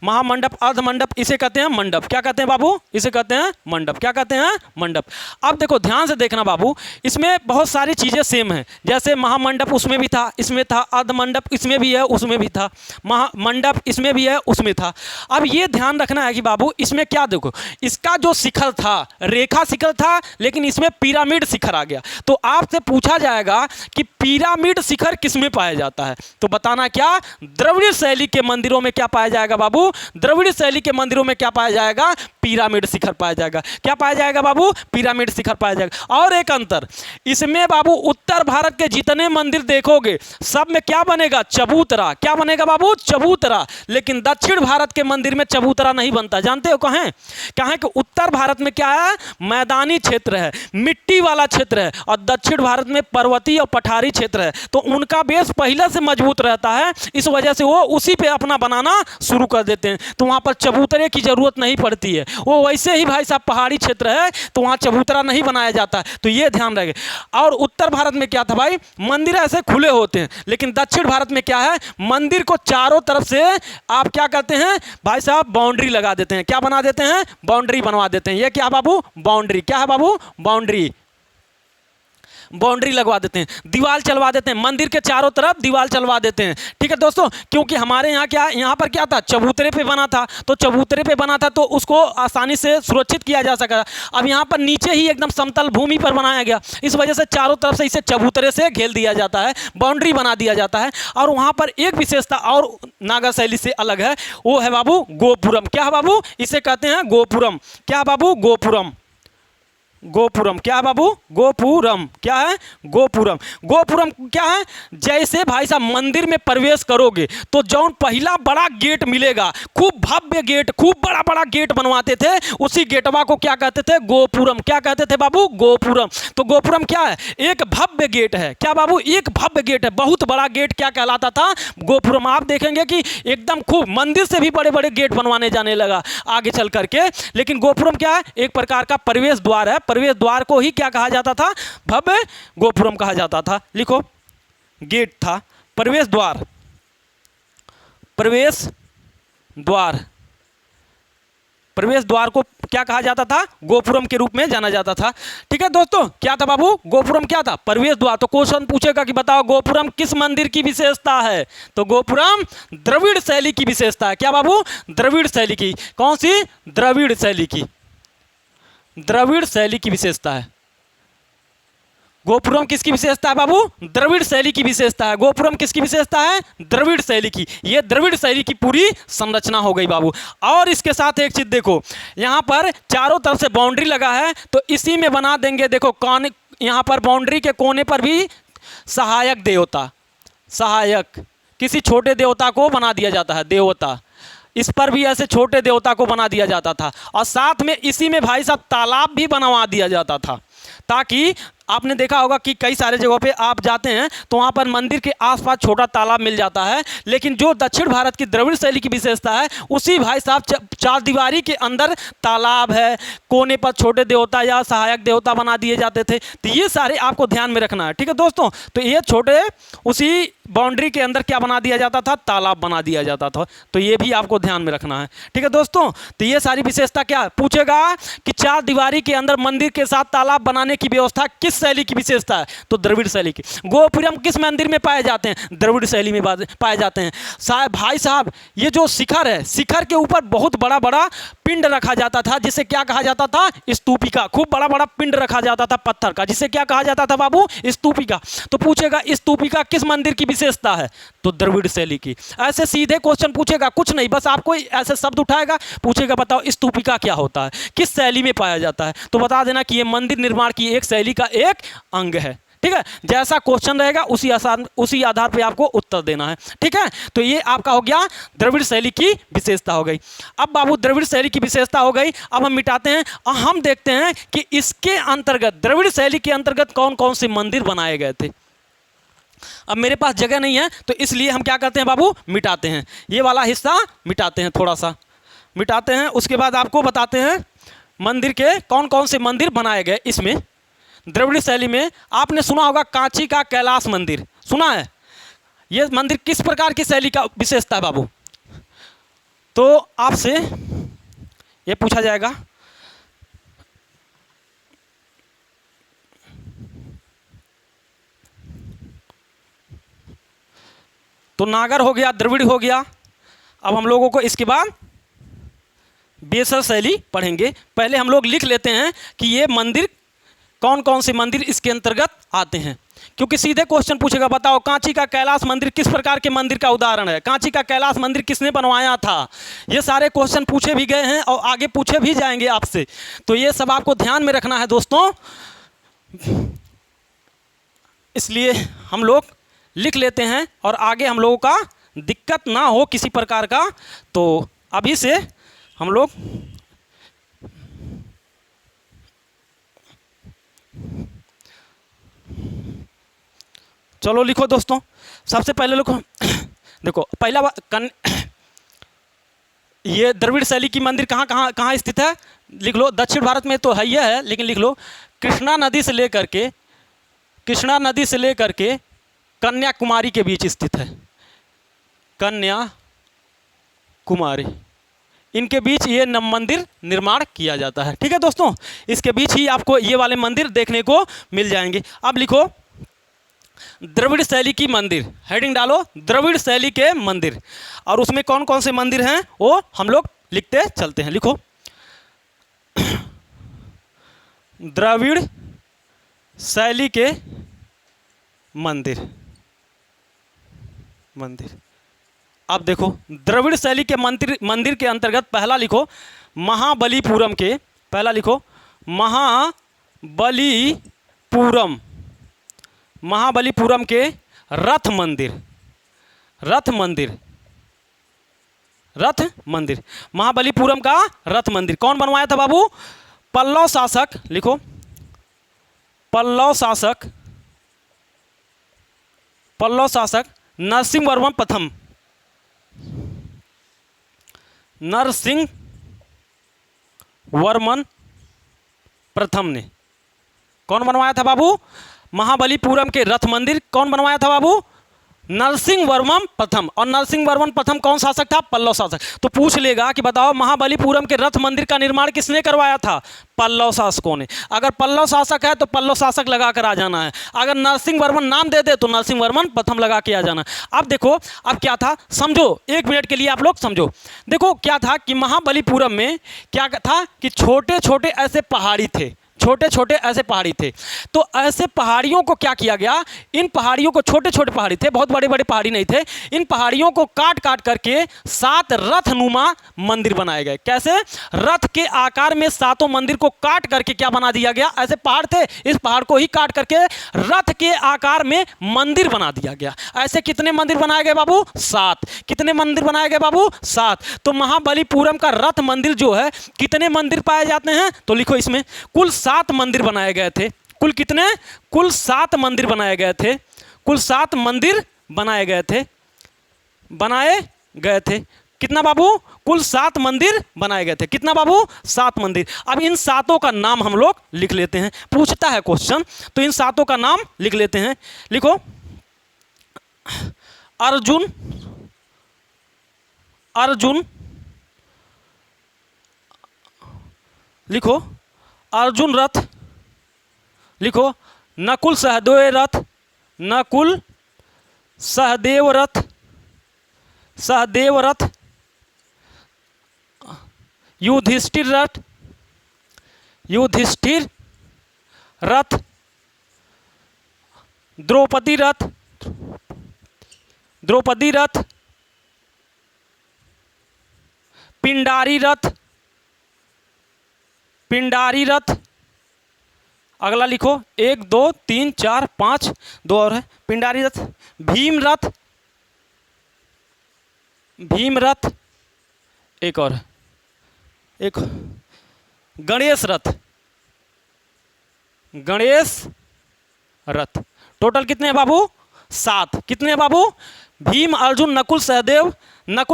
महामंडप, अर्धमंडप, इसे कहते हैं मंडप। क्या कहते हैं बाबू, इसे कहते हैं मंडप। क्या कहते हैं, मंडप। अब देखो ध्यान से देखना बाबू, इसमें बहुत सारी चीज़ें सेम हैं। जैसे महामंडप उसमें भी था, इसमें था, अर्धमंडप इसमें भी है, उसमें भी था, महामंडप इसमें भी है, उसमें था। अब ये ध्यान रखना है कि बाबू इसमें क्या, देखो इसका जो शिखर था रेखा शिखर था, लेकिन इसमें पिरामिड शिखर आ गया। तो आपसे पूछा जाएगा कि पिरामिड शिखर किसमें पाया जाता है, तो बताना क्या, द्रविड़ शैली के मंदिरों में क्या पाया जाएगा बाबू, द्रविड़ शैली के मंदिरों में क्या पाया जाएगा, पिरामिड शिखर पाया जाएगा। क्या पाया जाएगा बाबू, पिरामिड शिखर पाया जाएगा। और एक अंतर इसमें बाबू, उत्तर भारत के जितने मंदिर देखोगे सब में क्या बनेगा, चबूतरा। क्या बनेगा बाबू, चबूतरा। लेकिन दक्षिण भारत के मंदिर में चबूतरा नहीं बनता। जानते हो कहें, कहें कि उत्तर भारत में क्या है, मैदानी क्षेत्र है, मिट्टी वाला क्षेत्र है, और दक्षिण भारत में पर्वतीय और पठारी क्षेत्र है। तो उनका बेस पहले से मजबूत रहता है, इस वजह से वो उसी पे अपना बनाना शुरू कर देते हैं। तो वहाँ पर चबूतरे की जरूरत नहीं पड़ती है। वो वैसे ही भाई साहब पहाड़ी क्षेत्र है, तो वहाँ चबूतरा नहीं बनाया जाता है। तो ये ध्यान रखे। और उत्तर भारत में क्या था भाई, मंदिर ऐसे खुले होते हैं। लेकिन दक्षिण भारत में क्या है, मंदिर को चारों तरफ से आप क्या करते हैं भाई साहब, बाउंड्री लगा देते हैं। क्या बना देते हैं, बाउंड्री बनवा देते हैं। ये क्या बाबू, बाउंड्री। क्या है बाबू, बाउंड्री, बाउंड्री लगवा देते हैं, दीवार चलवा देते हैं, मंदिर के चारों तरफ दीवार चलवा देते हैं। ठीक है दोस्तों, क्योंकि हमारे यहाँ क्या, यहाँ पर क्या था, चबूतरे पे बना था, तो चबूतरे पे बना था तो उसको आसानी से सुरक्षित किया जा सका। अब यहाँ पर नीचे ही एकदम समतल भूमि पर बनाया गया, इस वजह से चारों तरफ से इसे चबूतरे से घेर दिया जाता है, बाउंड्री बना दिया जाता है। और वहाँ पर एक विशेषता और नागर शैली से अलग है, वो है बाबू गोपुरम। क्या है बाबू, इसे कहते हैं गोपुरम। क्या बाबू, गोपुरम, गोपुरम। क्या है बाबू, गोपुरम। क्या है, गोपुरम। गोपुरम क्या है, जैसे भाई साहब मंदिर में प्रवेश करोगे तो जौन पहला बड़ा गेट मिलेगा, खूब भव्य गेट, खूब बड़ा बड़ा गेट बनवाते थे, उसी गेटवा को क्या कहते थे, गोपुरम। क्या कहते थे बाबू, गोपुरम। तो गोपुरम क्या है, एक भव्य गेट है। क्या बाबू, एक भव्य गेट है, बहुत बड़ा गेट क्या कहलाता था, गोपुरम। आप देखेंगे कि एकदम खूब मंदिर से भी बड़े बड़े गेट बनवाने जाने लगा आगे चल करके। लेकिन गोपुरम क्या है, एक प्रकार का प्रवेश द्वार है। प्रवेश द्वार को ही क्या कहा जाता था, भव्य गोपुरम कहा जाता था। लिखो, गेट था, प्रवेश द्वार, प्रवेश द्वार, प्रवेश द्वार को क्या कहा जाता था, गोपुरम के रूप में जाना जाता था। ठीक है दोस्तों, क्या था बाबू, गोपुरम क्या था, प्रवेश द्वार। तो क्वेश्चन पूछेगा कि बताओ गोपुरम किस मंदिर की विशेषता है, तो गोपुरम द्रविड़ शैली की विशेषता है। क्या बाबू, द्रविड़ शैली की। कौन सी, द्रविड़ शैली की, द्रविड़ शैली की विशेषता है। गोपुरम किसकी विशेषता है बाबू, द्रविड़ शैली की विशेषता है। गोपुरम किसकी विशेषता है, द्रविड़ शैली की। ये द्रविड़ शैली की पूरी संरचना हो गई बाबू। और इसके साथ एक चीज देखो, यहाँ पर चारों तरफ से बाउंड्री लगा है, तो इसी में बना देंगे, देखो कौन, यहाँ पर बाउंड्री के कोने पर भी सहायक देवता, सहायक किसी छोटे देवता को बना दिया जाता है, देवता, इस पर भी ऐसे छोटे देवता को बना दिया जाता था। और साथ में इसी में भाई साहब तालाब भी बनवा दिया जाता था, ताकि आपने देखा होगा कि कई सारे जगहों पे आप जाते हैं तो वहाँ पर मंदिर के आसपास छोटा तालाब मिल जाता है, लेकिन जो दक्षिण भारत की द्रविड़ शैली की विशेषता है उसी भाई साहब चार दीवारी के अंदर तालाब है, कोने पर छोटे देवता या सहायक देवता बना दिए जाते थे। तो ये सारे आपको ध्यान में रखना है, ठीक है दोस्तों। तो ये छोटे उसी बाउंड्री के अंदर क्या बना दिया जाता था, तालाब बना दिया जाता था। तो ये भी आपको ध्यान में रखना है, ठीक है दोस्तों। तो ये सारी विशेषता क्या पूछेगा कि चार दीवारी के अंदर मंदिर के साथ तालाब बनाने की व्यवस्था किस शैली की विशेषता है, तो द्रविड़ शैली की। गोपुरम किस मंदिर में पाए जाते हैं, द्रविड़ शैली में पाए जाते हैं। भाई साहब ये जो शिखर है, शिखर के ऊपर बहुत बड़ा बड़ा पिंड रखा जाता था, जिसे क्या कहा जाता था, स्तूपिका। खूब बड़ा बड़ा पिंड रखा जाता था पत्थर का, जिसे क्या कहा जाता था बाबू, स्तूपिका। तो पूछेगा स्तूपिका किस मंदिर की विशेषता है, तो द्रविड़ शैली की। ऐसे सीधे क्वेश्चन पूछेगा, कुछ नहीं, बस आपको ऐसे शब्द उठाएगा, पूछेगा बताओ स्तूपिका क्या होता है, किस शैली में पाया जाता है। तो बता देना कि यह मंदिर निर्माण की एक शैली का एक अंग है, ठीक है। जैसा क्वेश्चन रहेगा उसी आधार पे आपको उत्तर देना है, ठीक है। तो ये आपका हो गया द्रविड़ शैली की विशेषता हो गई। अब बाबू द्रविड़ शैली की विशेषता हो गई, अब हम मिटाते हैं और हम देखते हैं कि इसके अंतर्गत, द्रविड़ शैली के अंतर्गत कौन कौन से मंदिर बनाए गए थे। अब मेरे पास जगह नहीं है तो इसलिए हम क्या करते हैं बाबू, मिटाते हैं, ये वाला हिस्सा मिटाते हैं, थोड़ा सा मिटाते हैं। उसके बाद आपको बताते हैं मंदिर के कौन कौन से मंदिर बनाए गए इसमें द्रविड़ शैली में। आपने सुना होगा कांची का कैलाश मंदिर, सुना है। ये मंदिर किस प्रकार की शैली का विशेषता है बाबू, तो आपसे ये पूछा जाएगा। तो नागर हो गया, द्रविड़ हो गया। अब हम लोगों को इसके बाद बेसर शैली पढ़ेंगे। पहले हम लोग लिख लेते हैं कि ये मंदिर कौन कौन से मंदिर इसके अंतर्गत आते हैं, क्योंकि सीधे क्वेश्चन पूछेगा बताओ कांची का कैलाश मंदिर किस प्रकार के मंदिर का उदाहरण है, कांची का कैलाश मंदिर किसने बनवाया था। ये सारे क्वेश्चन पूछे भी गए हैं और आगे पूछे भी जाएंगे आपसे, तो ये सब आपको ध्यान में रखना है दोस्तों। इसलिए हम लोग लिख लेते हैं और आगे हम लोगों का दिक्कत ना हो किसी प्रकार का, तो अभी से हम लोग चलो लिखो दोस्तों। सबसे पहले लिखो, देखो पहला ये द्रविड़ शैली की मंदिर कहाँ कहाँ कहाँ स्थित है, लिख लो। दक्षिण भारत में तो है ही है, लेकिन लिख लो कृष्णा नदी से लेकर के कन्याकुमारी के बीच स्थित है। कन्याकुमारी, इनके बीच ये मंदिर निर्माण किया जाता है, ठीक है दोस्तों। इसके बीच ही आपको ये वाले मंदिर देखने को मिल जाएंगे। अब लिखो द्रविड़ शैली की मंदिर, हेडिंग डालो द्रविड़ शैली के मंदिर, और उसमें कौन कौन से मंदिर हैं वो हम लोग लिखते चलते हैं। लिखो द्रविड़ शैली के मंदिर। अब देखो द्रविड़ शैली के मंदिर के अंतर्गत पहला लिखो महाबलीपुरम के, पहला लिखो महाबलीपुरम के रथ मंदिर, महाबलीपुरम का रथ मंदिर कौन बनवाया था बाबू, पल्लव शासक। लिखो पल्लव शासक नरसिंहवर्मन प्रथम ने कौन बनवाया था बाबू, महाबलीपुरम के रथ मंदिर कौन बनवाया था बाबू, नरसिंहवर्मन प्रथम। और नरसिंहवर्मन प्रथम कौन शासक था, पल्लव शासक। तो पूछ लेगा कि बताओ महाबलीपुरम के रथ मंदिर का निर्माण किसने करवाया था, पल्लव शासकों ने। अगर पल्लव शासक है तो पल्लव शासक लगा कर आ जाना है, अगर नरसिंहवर्मन नाम दे दे तो नरसिंहवर्मन प्रथम लगा के आ जाना है। अब देखो अब क्या था, समझो 1 मिनट के लिए आप लोग समझो। देखो क्या था कि महाबलीपुरम में क्या था कि छोटे छोटे ऐसे पहाड़ी थे, तो ऐसे पहाड़ियों को क्या किया गया, इन पहाड़ियों को, छोटे छोटे पहाड़ी थे, बहुत बड़े बड़े पहाड़ी नहीं थे, इन पहाड़ियों को काट काट करके 7 रथनुमा मंदिर बनाए गए। कैसे, रथ के आकार में 7 मंदिर को काट करके क्या बना दिया गया, ऐसे पहाड़ थे, इस पहाड़ को ही काट करके रथ के आकार में मंदिर बना दिया गया। ऐसे कितने मंदिर बनाए गए बाबू, 7। कितने मंदिर बनाए गए बाबू, 7। तो महाबलीपुरम का रथ मंदिर जो है, कितने मंदिर पाए जाते हैं, तो लिखो इसमें कुल 7 मंदिर बनाए गए थे, कुल कितने? कुल 7 मंदिर बनाए गए थे। कुल 7 मंदिर बनाए गए थे। कितना बाबू? कुल 7 मंदिर बनाए गए थे। कितना बाबू? 7 मंदिर। अब इन 7 का नाम हम लोग लिख लेते हैं, पूछता है क्वेश्चन, तो इन 7 का नाम लिख लेते हैं। लिखो, अर्जुन, लिखो अर्जुन रथ, लिखो नकुल सहदेव रथ, युधिष्ठिर रथ, द्रौपदी रथ, पिंडारी रथ, अगला लिखो 1 2 3 4 5, 2 और है, पिंडारी रथ, भीम रथ, एक और, एक गणेश रथ। टोटल कितने हैं बाबू? 7। कितने हैं बाबू? भीम, अर्जुन, नकुल,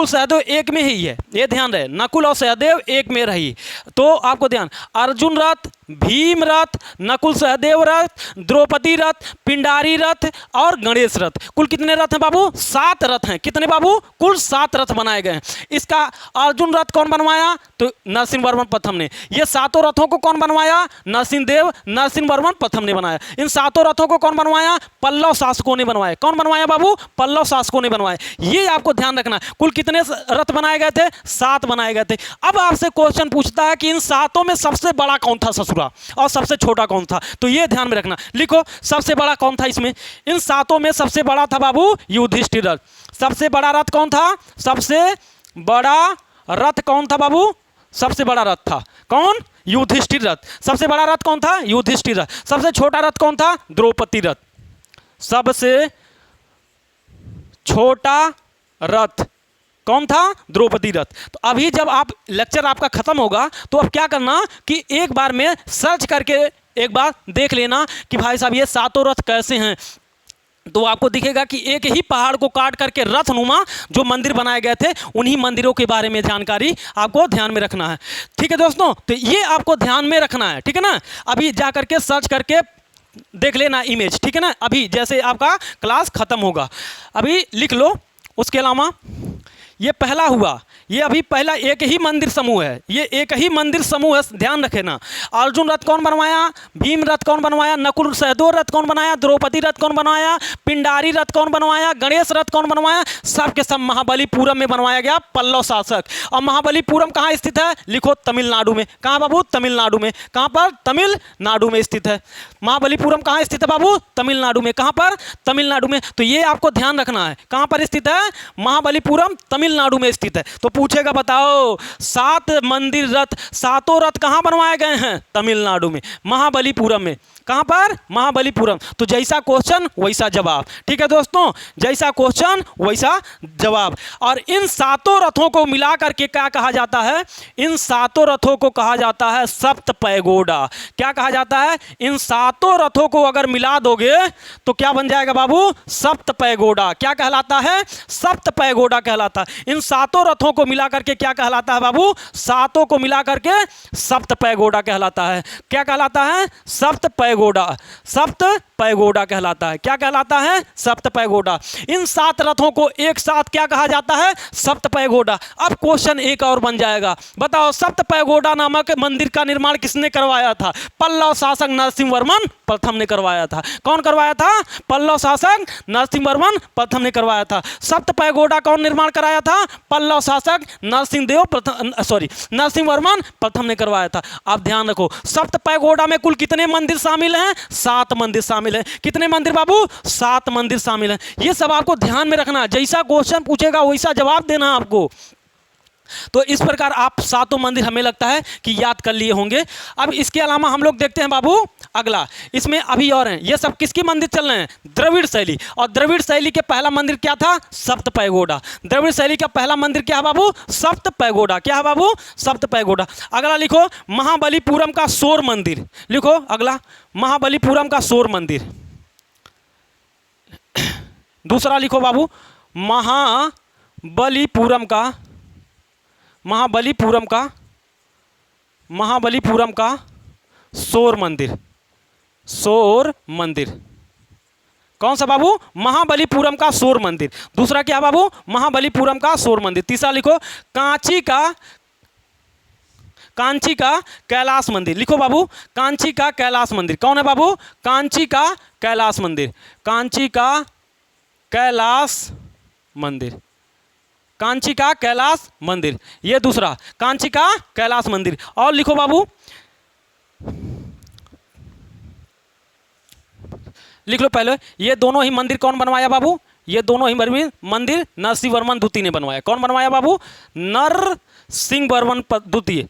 सहदेव एक में ही है, ये ध्यान रहे, नकुल और सहदेव एक में रही। तो आपको ध्यान, अर्जुन रथ, भीम रथ, नकुल सहदेव रथ, द्रौपदी रथ, पिंडारी रथ और गणेश रथ। कुल कितने रथ हैं बाबू? 7 रथ हैं। कितने बाबू? कुल 7 रथ बनाए गए हैं। इसका अर्जुन रथ कौन बनवाया? तो नरसिंहवर्मन प्रथम ने। ये 7 रथों को कौन बनवाया? नरसिंहवर्मन प्रथम ने बनाया। इन 7 रथों को कौन बनवाया? पल्लव शासकों ने बनवाया। कौन बनवाया बाबू? पल्लव शासकों ने बनवाया। ये आपको ध्यान रखना। कुल कितने रथ बनाए गए थे? 7 बनाए गए थे। अब आपसे क्वेश्चन पूछता है कि इन 7 में सबसे बड़ा कौन था ससुरा, और सबसे छोटा कौन था? तो ये ध्यान में रखना। लिखो, सबसे बड़ा कौन था इसमें? इन 7 में सबसे बड़ा था बाबू युधिष्ठिर रथ। सबसे बड़ा रथ कौन था? सबसे बड़ा रथ कौन था बाबू? सबसे बड़ा रथ था कौन? युधिष्ठिर रथ। सबसे बड़ा रथ कौन था? युधिष्ठिर रथ। सबसे छोटा रथ कौन था? द्रौपदी रथ। सबसे छोटा रथ कौन था? द्रौपदी रथ। तो अभी जब आप लेक्चर आपका खत्म होगा तो अब क्या करना कि एक बार में सर्च करके एक बार देख लेना कि भाई साहब ये 7 रथ कैसे हैं। तो आपको दिखेगा कि एक ही पहाड़ को काट करके रथनुमा जो मंदिर बनाए गए थे, उन्हीं मंदिरों के बारे में जानकारी आपको ध्यान में रखना है। ठीक है दोस्तों, तो ये आपको ध्यान में रखना है, ठीक है ना। अभी जा करके सर्च करके देख लेना इमेज, ठीक है ना। अभी जैसे आपका क्लास खत्म होगा अभी लिख लो। उसके अलावा ये पहला हुआ, ये अभी पहला एक ही मंदिर समूह है, ये एक ही मंदिर समूह है, ध्यान रखना। अर्जुन रथ कौन बनवाया? भीम रथ कौन बनवाया? नकुल सहदेव रथ कौन बनाया? द्रौपदी रथ कौन बनवाया? पिंडारी रथ कौन बनवाया? गणेश रथ कौन बनवाया? सब के सब महाबलीपुरम में बनवाया गया, पल्लव शासक। और महाबलीपुरम कहाँ स्थित है? लिखो तमिलनाडु में। कहाँ बाबू? तमिलनाडु में। कहाँ पर? तमिलनाडु में स्थित है। महाबलीपुरम कहाँ स्थित है बाबू? तमिलनाडु में। कहाँ पर? तमिलनाडु में। तो ये आपको ध्यान रखना है, कहाँ पर स्थित है? महाबलीपुरम तमिलनाडु में स्थित है। तो पूछेगा बताओ 7 मंदिर रथ, 7 रथ कहाँ बनवाए गए हैं? तमिलनाडु में, महाबलीपुरम में। कहाँ पर? महाबलीपुरम। तो जैसा क्वेश्चन वैसा जवाब। ठीक है दोस्तों, जैसा क्वेश्चन वैसा जवाब। और इन 7 रथों को मिला करके क्या कहा जाता है? इन 7 रथों को कहा जाता है सप्त पैगोडा। क्या कहा जाता है? इन 7 रथों को अगर मिला दोगे तो क्या बन जाएगा बाबू? सप्त पैगोडा। क्या कहलाता है? सप्त पैगोडा कहलाता है। इन 7 रथों को मिला करके क्या कहलाता है बाबू? 7 को मिला करके सप्त पैगोडा कहलाता है। क्या कहलाता है? सप्त पैगोडा। सप्त पैगोडा कहलाता है। क्या कहलाता है? सप्त पैगोडा। इन 7 रथों को एक साथ क्या कहा जाता है? सप्त पैगोडा। अब क्वेश्चन एक और बन जाएगा, बताओ सप्त पैगोडा नामक मंदिर का निर्माण किसने करवाया था? पल्लव शासक नरसिंहवर्मन प्रथम ने करवाया था। कौन करवाया था? पल्लव शासक नरसिंहवर्मन प्रथम ने करवाया था। सप्त पैगोडा कौन निर्माण कराया था? पल्लव शासक नरसिंहवर्मन प्रथम ने करवाया था। आप ध्यान रखो, सप्त पैगोडा में कुल कितने मंदिर शामिल हैं? 7 मंदिर शामिल हैं। कितने मंदिर बाबू? 7 मंदिर शामिल हैं। ये सब आपको ध्यान में रखना, जैसा क्वेश्चन पूछेगा वैसा जवाब देना आपको। तो इस प्रकार आप सातों मंदिर हमें लगता है कि याद कर लिए होंगे। अब इसके अलावा हम लोग देखते हैं बाबू अगला, इसमें अभी और हैं, ये सब किसकी मंदिर चल रहे हैं? द्रविड़ शैली। और द्रविड़ शैली के पहला मंदिर क्या था? सप्त पैगोडा। द्रविड़ शैली का पहला मंदिर क्या है बाबू? सप्त पैगोडा। क्या है बाबू? सप्त पैगोडा। अगला लिखो महाबलीपुरम का शोर मंदिर। लिखो अगला महाबलीपुरम का शोर मंदिर। दूसरा लिखो बाबू महाबलीपुरम का शोर मंदिर। शोर मंदिर कौन सा बाबू? महाबलीपुरम का शोर मंदिर। दूसरा क्या बाबू? महाबलीपुरम का शोर मंदिर। तीसरा लिखो कांची का कैलाश मंदिर। लिखो बाबू कांची का कैलाश मंदिर। कौन है बाबू? कांची का कैलाश मंदिर। कांची का कैलाश मंदिर। कांची का कैलाश मंदिर, ये दूसरा कांची का कैलाश मंदिर। और लिखो बाबू, लिख लो पहले, ये दोनों ही मंदिर कौन बनवाया बाबू? ये दोनों ही मंदिर नरसिंहवर्मन द्वितीय ने बनवाया। कौन बनवाया बाबू? नरसिंहवर्मन द्वितीय।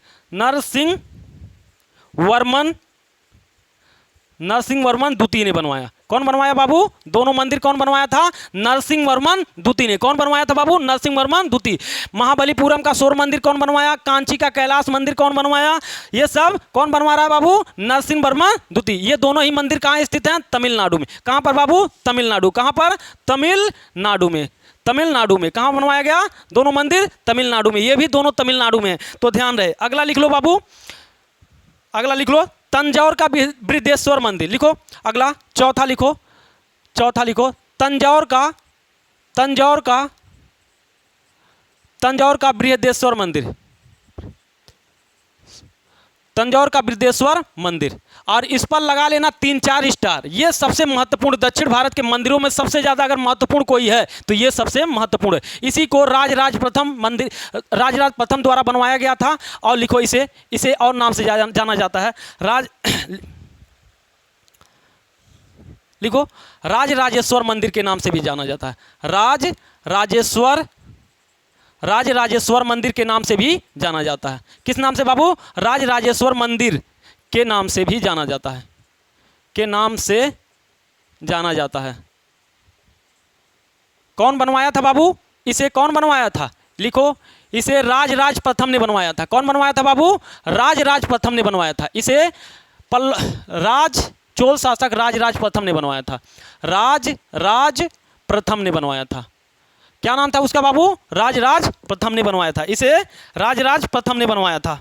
नरसिंहवर्मन द्वितीय ने बनवाया। कौन बनवाया बाबू? दोनों मंदिर कौन बनवाया था? नरसिंहवर्मन द्वितीय ने। कौन बनवाया था बाबू? नरसिंहवर्मन द्वितीय। महाबलीपुरम का शोर मंदिर कौन बनवाया? कांची का कैलाश मंदिर कौन बनवाया? ये सब कौन बनवा रहा है बाबू? नरसिंहवर्मन द्वितीय। ये दोनों ही मंदिर कहाँ स्थित हैं? तमिलनाडु में। कहाँ पर बाबू? तमिलनाडु। कहाँ पर? तमिलनाडु में। तमिलनाडु में कहाँ बनवाया गया? दोनों मंदिर तमिलनाडु में। ये भी दोनों तमिलनाडु में है, तो ध्यान रहे। अगला लिख लो बाबू, अगला लिख लो तंजौर का बृहदेश्वर मंदिर। लिखो अगला, चौथा लिखो तंजौर का बृहदेश्वर मंदिर। तंजौर का बृहदेश्वर मंदिर। और इस पर लगा लेना 3-4 स्टार। ये सबसे महत्वपूर्ण, दक्षिण भारत के मंदिरों में सबसे ज़्यादा अगर महत्वपूर्ण कोई है तो ये सबसे महत्वपूर्ण है। इसी को राजराज प्रथम द्वारा बनवाया गया था। और लिखो इसे और नाम से जाना जाता है। लिखो राजराजेश्वर मंदिर के नाम से भी जाना जाता है। राजराजेश्वर मंदिर के नाम से भी जाना जाता है। किस नाम से बाबू? राजराजेश्वर मंदिर के नाम से भी जाना जाता है। के नाम से जाना जाता है। कौन बनवाया था बाबू? इसे कौन बनवाया था? लिखो, इसे राजराज प्रथम ने बनवाया था। कौन बनवाया था बाबू? राजराज प्रथम ने बनवाया था। इसे चोल शासक राजराज प्रथम ने बनवाया था। राजराज प्रथम ने बनवाया था। क्या नाम था उसका बाबू? राजराज प्रथम ने बनवाया था। इसे राजराज प्रथम ने बनवाया था।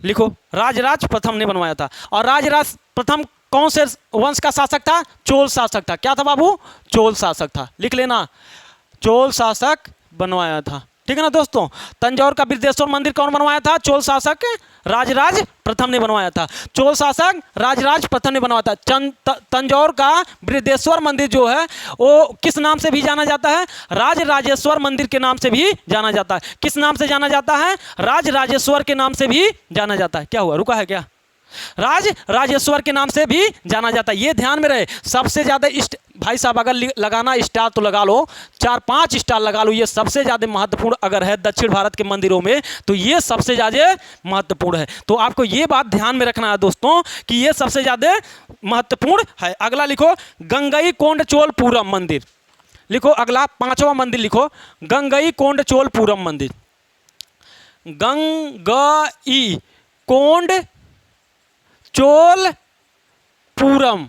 लिखो राजराज प्रथम ने बनवाया था। और राजराज प्रथम कौन से वंश का शासक था? चोल शासक था। क्या था बाबू? चोल शासक था। लिख लेना, चोल शासक बनवाया था। ठीक है ना दोस्तों? तंजौर का बृहदेश्वर मंदिर कौन बनवाया था? चोल शासक राजराज प्रथम ने बनवाया था। चोल शासक राजराज प्रथम ने बनवाया था। तंजौर का बृहदेश्वर मंदिर जो है वो किस नाम से भी जाना जाता है? राजराजेश्वर मंदिर के नाम से भी जाना जाता है। किस नाम से जाना जाता है? राजराजेश्वर के नाम से भी जाना जाता है। क्या हुआ, रुका है क्या? राजराजेश्वर के नाम से भी जाना जाता है। ये ध्यान में रहे। सबसे ज्यादा भाई साहब अगर लगाना स्टार तो लगा लो, 4-5 स्टार लगा लो। ये सबसे ज्यादा महत्वपूर्ण अगर है दक्षिण भारत के मंदिरों में तो ये सबसे ज्यादा महत्वपूर्ण है। तो आपको ये बात ध्यान में रखना है दोस्तों कि ये सबसे ज्यादा महत्वपूर्ण है। अगला लिखो गंगईकोंडचोलपुरम मंदिर। लिखो अगला 5वां मंदिर लिखो गंगईकोंडचोलपुरम मंदिर। गंगईकोंडचोलपुरम।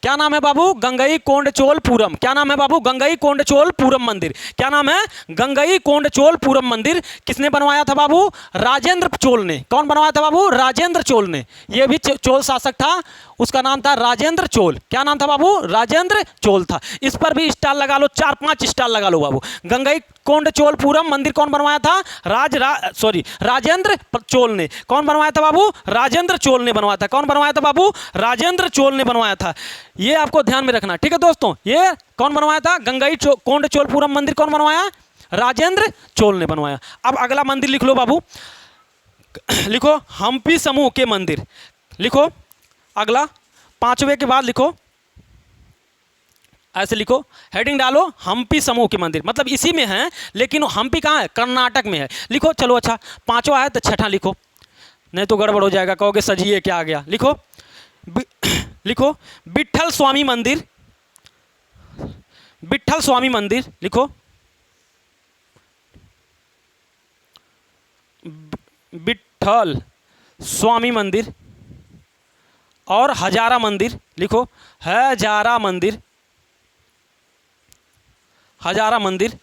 क्या नाम है बाबू? गंगईकोंडचोलपुरम। क्या नाम है बाबू? गंगईकोंडचोलपुरम मंदिर। क्या नाम है? गंगईकोंडचोलपुरम मंदिर। किसने बनवाया था बाबू? राजेंद्र चोल ने। कौन बनवाया था बाबू? राजेंद्र चोल ने। यह भी चोल शासक था, उसका नाम था राजेंद्र चोल। क्या नाम था बाबू? राजेंद्र चोल था। इस पर भी स्टार लगा लो, 4-5 स्टार लगा लो बाबू। गंगईकोंडचोलपुरम मंदिर कौन बनवाया था? राजेंद्र चोल ने। कौन बनवाया था बाबू? राजेंद्र चोल ने बनवाया था। कौन बनवाया था बाबू? राजेंद्र चोल ने बनवाया था। ये आपको ध्यान में रखना, ठीक है दोस्तों? ये कौन बनवाया था? गंगईकोंडचोलपुरम मंदिर कौन बनवाया? राजेंद्र चोल ने बनवाया। अब अगला मंदिर लिख लो बाबू, लिखो हम्पी समूह के मंदिर। लिखो अगला 5वें के बाद लिखो ऐसे लिखो, हेडिंग डालो हम्पी समूह के मंदिर, मतलब इसी में है लेकिन हम्पी कहाँ है, कर्नाटक में है। लिखो चलो, अच्छा पांचवा है तो छठा लिखो, नहीं तो गड़बड़ हो जाएगा, कहोगे सजिए क्या आ गया। लिखो लिखो विट्ठल स्वामी मंदिर, विट्ठल स्वामी मंदिर लिखो, विट्ठल स्वामी मंदिर और हजारा मंदिर लिखो, हजारा मंदिर, हजारा मंदिर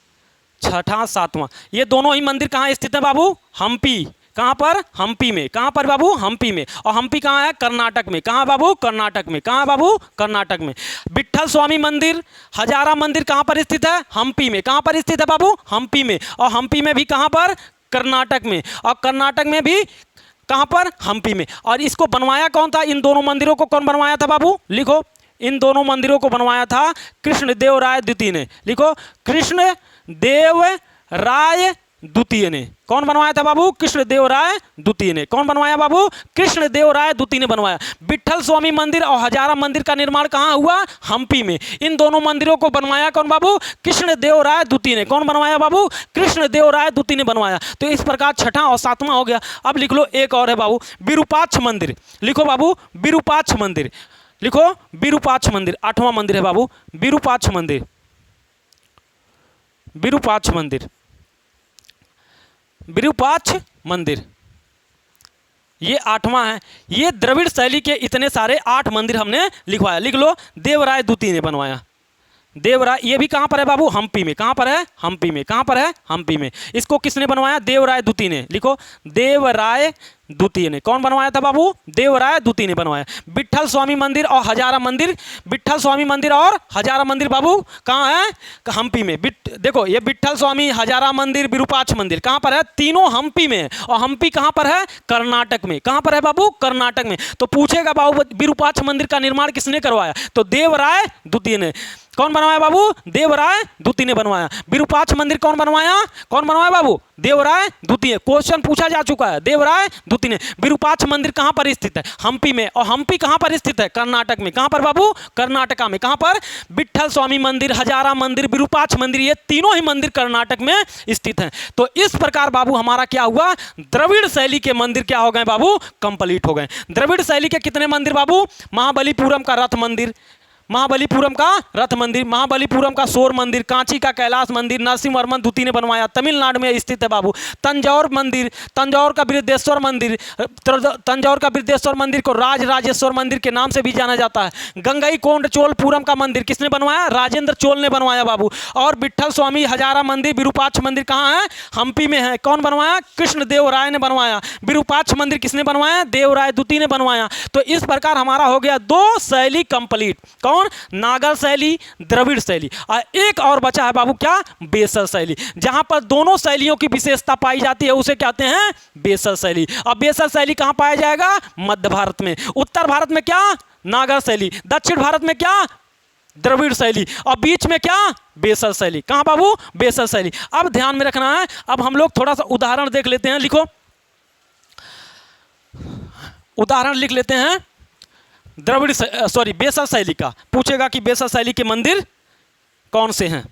छठा सातवां। ये दोनों ही मंदिर कहाँ स्थित है बाबू, हम्पी। कहाँ पर, हम्पी में। कहाँ पर बाबू, हम्पी में। और हम्पी कहाँ है, कर्नाटक में। कहाँ बाबू, कर्नाटक में। कहाँ बाबू, कर्नाटक में। विट्ठल स्वामी मंदिर, हजारा मंदिर कहाँ पर स्थित है, हम्पी में। कहाँ पर स्थित है बाबू, हम्पी में। और हम्पी में भी कहाँ पर, कर्नाटक में। और कर्नाटक में भी कहाँ पर, हम्पी में। और इसको बनवाया कौन था, इन दोनों मंदिरों को कौन बनवाया था बाबू, लिखो, इन दोनों मंदिरों को बनवाया था कृष्णदेव राय द्वितीय ने। लिखो, कृष्णदेव राय द्वितीय ने। कौन बनवाया था बाबू, कृष्णदेव राय द्वितीय ने। कौन बनवाया बाबू, कृष्णदेव राय द्वितीय ने बनवाया। विट्ठल स्वामी मंदिर और हजारा मंदिर का निर्माण कहाँ हुआ, हम्पी में। इन दोनों मंदिरों को बनवाया कौन बाबू, कृष्णदेव राय द्वितीय ने। कौन बनवाया बाबू, कृष्णदेव राय द्वितीय ने बनवाया। तो इस प्रकार छठा और सातवां हो गया। अब लिख लो एक और है बाबू, विरूपाक्ष मंदिर। लिखो बाबू, विरूपाक्ष मंदिर लिखो, विरूपाक्ष मंदिर आठवां मंदिर है बाबू, विरूपाक्ष मंदिर, विरूपाक्ष मंदिर, विरूपाक्ष मंदिर ये आठवां है। ये द्रविड़ शैली के इतने सारे 8 मंदिर हमने लिखवाया। लिख लो, देवराय द्वितीय ने बनवाया। देवराय, ये भी कहाँ पर है बाबू, हम्पी में। कहाँ पर है, हम्पी में। कहाँ पर है, हम्पी में। इसको किसने बनवाया, देवराय द्वितीय ने। लिखो, देवराय द्वितीय ने। कौन बनवाया था बाबू, देवराय द्वितीय ने बनवाया। विट्ठल स्वामी मंदिर और हजारा मंदिर, विट्ठल स्वामी मंदिर और हजारा मंदिर बाबू कहाँ है, हम्पी में। देखो, ये विट्ठल स्वामी, हजारा मंदिर, विरूपाक्ष मंदिर कहाँ पर है, तीनों हम्पी में। और हम्पी कहाँ पर है, कर्नाटक में। कहाँ पर है बाबू, कर्नाटक में। तो पूछेगा बाबू, विरूपाक्ष मंदिर का निर्माण किसने करवाया, तो देवराय द्वितीय ने। कौन बनवाया बाबू, देवराय द्वितीय ने बनवाया। विरूपाक्ष मंदिर कौन बनवाया, कौन बनवाया बाबू, देवराय द्वितीय। क्वेश्चन पूछा जा चुका है, देवराय द्वितीय ने। विरूपाक्ष मंदिर कहां पर स्थित है, हम्पी में। और हम्पी कहां पर स्थित है, कर्नाटक में। कहां पर बाबू, कर्नाटका में। कहां पर, विट्ठल स्वामी मंदिर, हजारा मंदिर, विरूपाक्ष मंदिर, ये तीनों ही मंदिर कर्नाटक में स्थित हैं। तो इस प्रकार बाबू हमारा क्या हुआ, द्रविड़ शैली के मंदिर क्या हो गए बाबू, कंप्लीट हो गए। द्रविड़ शैली के कितने मंदिर बाबू, महाबलीपुरम का रथ मंदिर, महाबलीपुरम का रथ मंदिर, महाबलीपुरम का शोर मंदिर, कांची का कैलाश मंदिर नरसिंहवर्मन द्वितीय ने बनवाया, तमिलनाडु में स्थित है बाबू। तंजौर मंदिर, तंजौर का बृहदेश्वर मंदिर, तंजौर का बृहदेश्वर मंदिर को राज राजेश्वर मंदिर के नाम से भी जाना जाता है। गंगई कोंड चोलपुरम का मंदिर किसने बनवाया, राजेंद्र चोल ने बनवाया बाबू। और विट्ठल स्वामी हजारा मंदिर, विरूपाक्ष मंदिर कहाँ है, हम्पी में है। कौन बनवाया, कृष्णदेव राय ने बनवाया। विरूपाक्ष मंदिर किसने बनवाया, देवराय द्वितीय ने बनवाया। तो इस प्रकार हमारा हो गया 2 शैली कंप्लीट। कौन, नागर शैली, द्रविड़ शैली। और एक और बचा है बाबू क्या, बेसर शैली। जहां पर दोनों शैलियों की विशेषता पाई जाती है उसे कहते हैं बेसर शैली। अब बेसर शैली कहां पाया जाएगा, मध्य भारत में। उत्तर भारत में क्या, नागर शैली। दक्षिण भारत में क्या, द्रविड़ शैली। और बीच में क्या, बेसर शैली। कहां बाबू, बेसर शैली। अब ध्यान में रखना है, अब हम लोग थोड़ा सा उदाहरण देख लेते हैं। लिखो, उदाहरण लिख लेते हैं द्रविड़ बेसर शैली का। पूछेगा कि बेसर शैली के मंदिर कौन से हैं।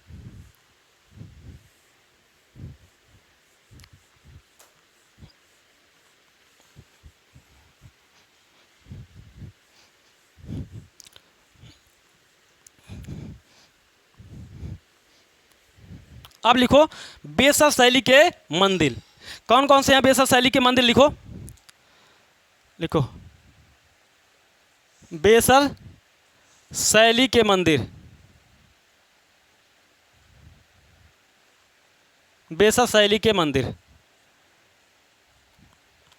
अब लिखो, बेसर शैली के मंदिर कौन कौन से हैं। बेसर शैली के मंदिर लिखो, लिखो, बेसर शैली के मंदिर, बेसर शैली के मंदिर।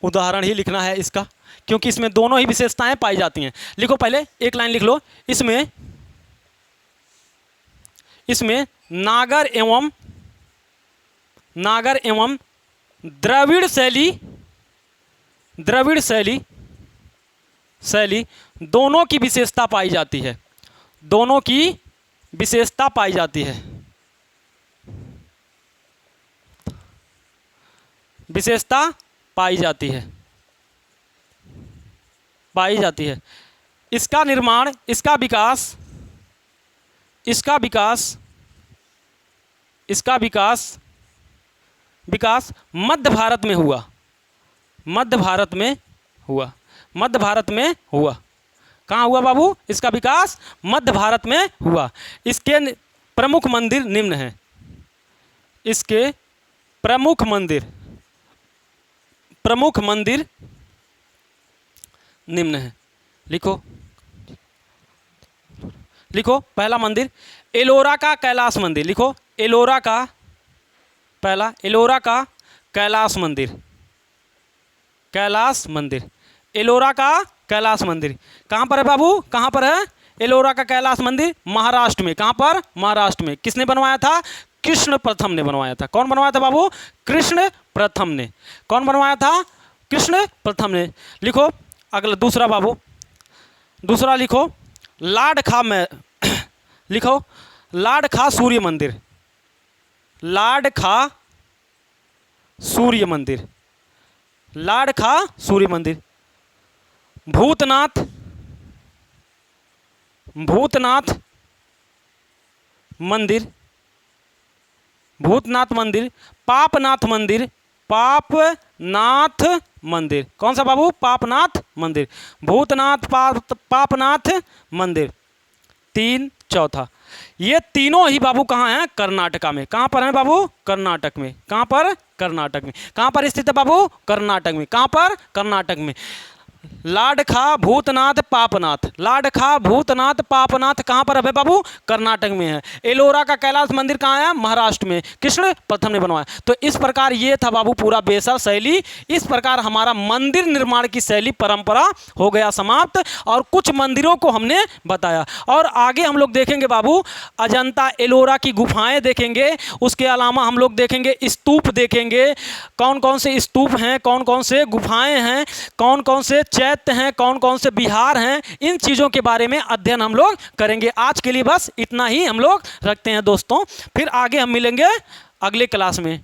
उदाहरण ही लिखना है इसका, क्योंकि इसमें दोनों ही विशेषताएं पाई जाती हैं। लिखो, पहले एक लाइन लिख लो, इसमें नागर एवं द्रविड़ शैली दोनों की विशेषता पाई जाती है। दोनों की विशेषता पाई जाती है। विशेषता पाई जाती है। इसका निर्माण, इसका विकास इसका विकास मध्य भारत में हुआ। मध्य भारत में हुआ। कहाँ हुआ बाबू? इसका विकास मध्य भारत में हुआ। इसके प्रमुख मंदिर निम्न हैं। इसके प्रमुख मंदिर निम्न हैं। लिखो पहला मंदिर एलोरा का कैलाश मंदिर। लिखो एलोरा का कैलाश मंदिर। एलोरा का कैलाश मंदिर कहाँ पर है बाबू? कहाँ पर है एलोरा का कैलाश मंदिर? महाराष्ट्र में। कहाँ पर? महाराष्ट्र में। किसने बनवाया था? कृष्ण प्रथम ने बनवाया था। कौन बनवाया था बाबू? कृष्ण प्रथम ने। कौन बनवाया था? कृष्ण प्रथम ने। लिखो अगला दूसरा बाबू, दूसरा लिखो लाडखा में लिखो लाडखा सूर्य मंदिर। लाडखा सूर्य मंदिर। भूतनाथ मंदिर। पापनाथ मंदिर। कौन सा बाबू? पापनाथ मंदिर। भूतनाथ, पापनाथ मंदिर। चौथा ये तीनों ही बाबू कहाँ हैं? कर्नाटका में। कहाँ पर हैं बाबू? कर्नाटक में। कहाँ पर? कर्नाटक में। कहाँ पर स्थित है बाबू? कर्नाटक में। कहाँ पर? कर्नाटक में। लाडखा भूतनाथ पापनाथ कहाँ पर है बाबू? कर्नाटक में है। एलोरा का कैलाश मंदिर कहाँ है? महाराष्ट्र में। कृष्ण प्रथम ने बनवाया। तो इस प्रकार ये था बाबू पूरा बेसर शैली। इस प्रकार हमारा मंदिर निर्माण की शैली परंपरा हो गया समाप्त और कुछ मंदिरों को हमने बताया। और आगे हम लोग देखेंगे बाबू अजंता एलोरा की गुफाएं देखेंगे। उसके अलावा हम लोग देखेंगे स्तूप देखेंगे, कौन कौन से स्तूप हैं, कौन कौन से गुफाएं हैं, कौन कौन से चैत्य हैं, कौन कौन से विहार हैं। इन चीज़ों के बारे में अध्ययन हम लोग करेंगे। आज के लिए बस इतना ही हम लोग रखते हैं दोस्तों। फिर आगे हम मिलेंगे अगले क्लास में।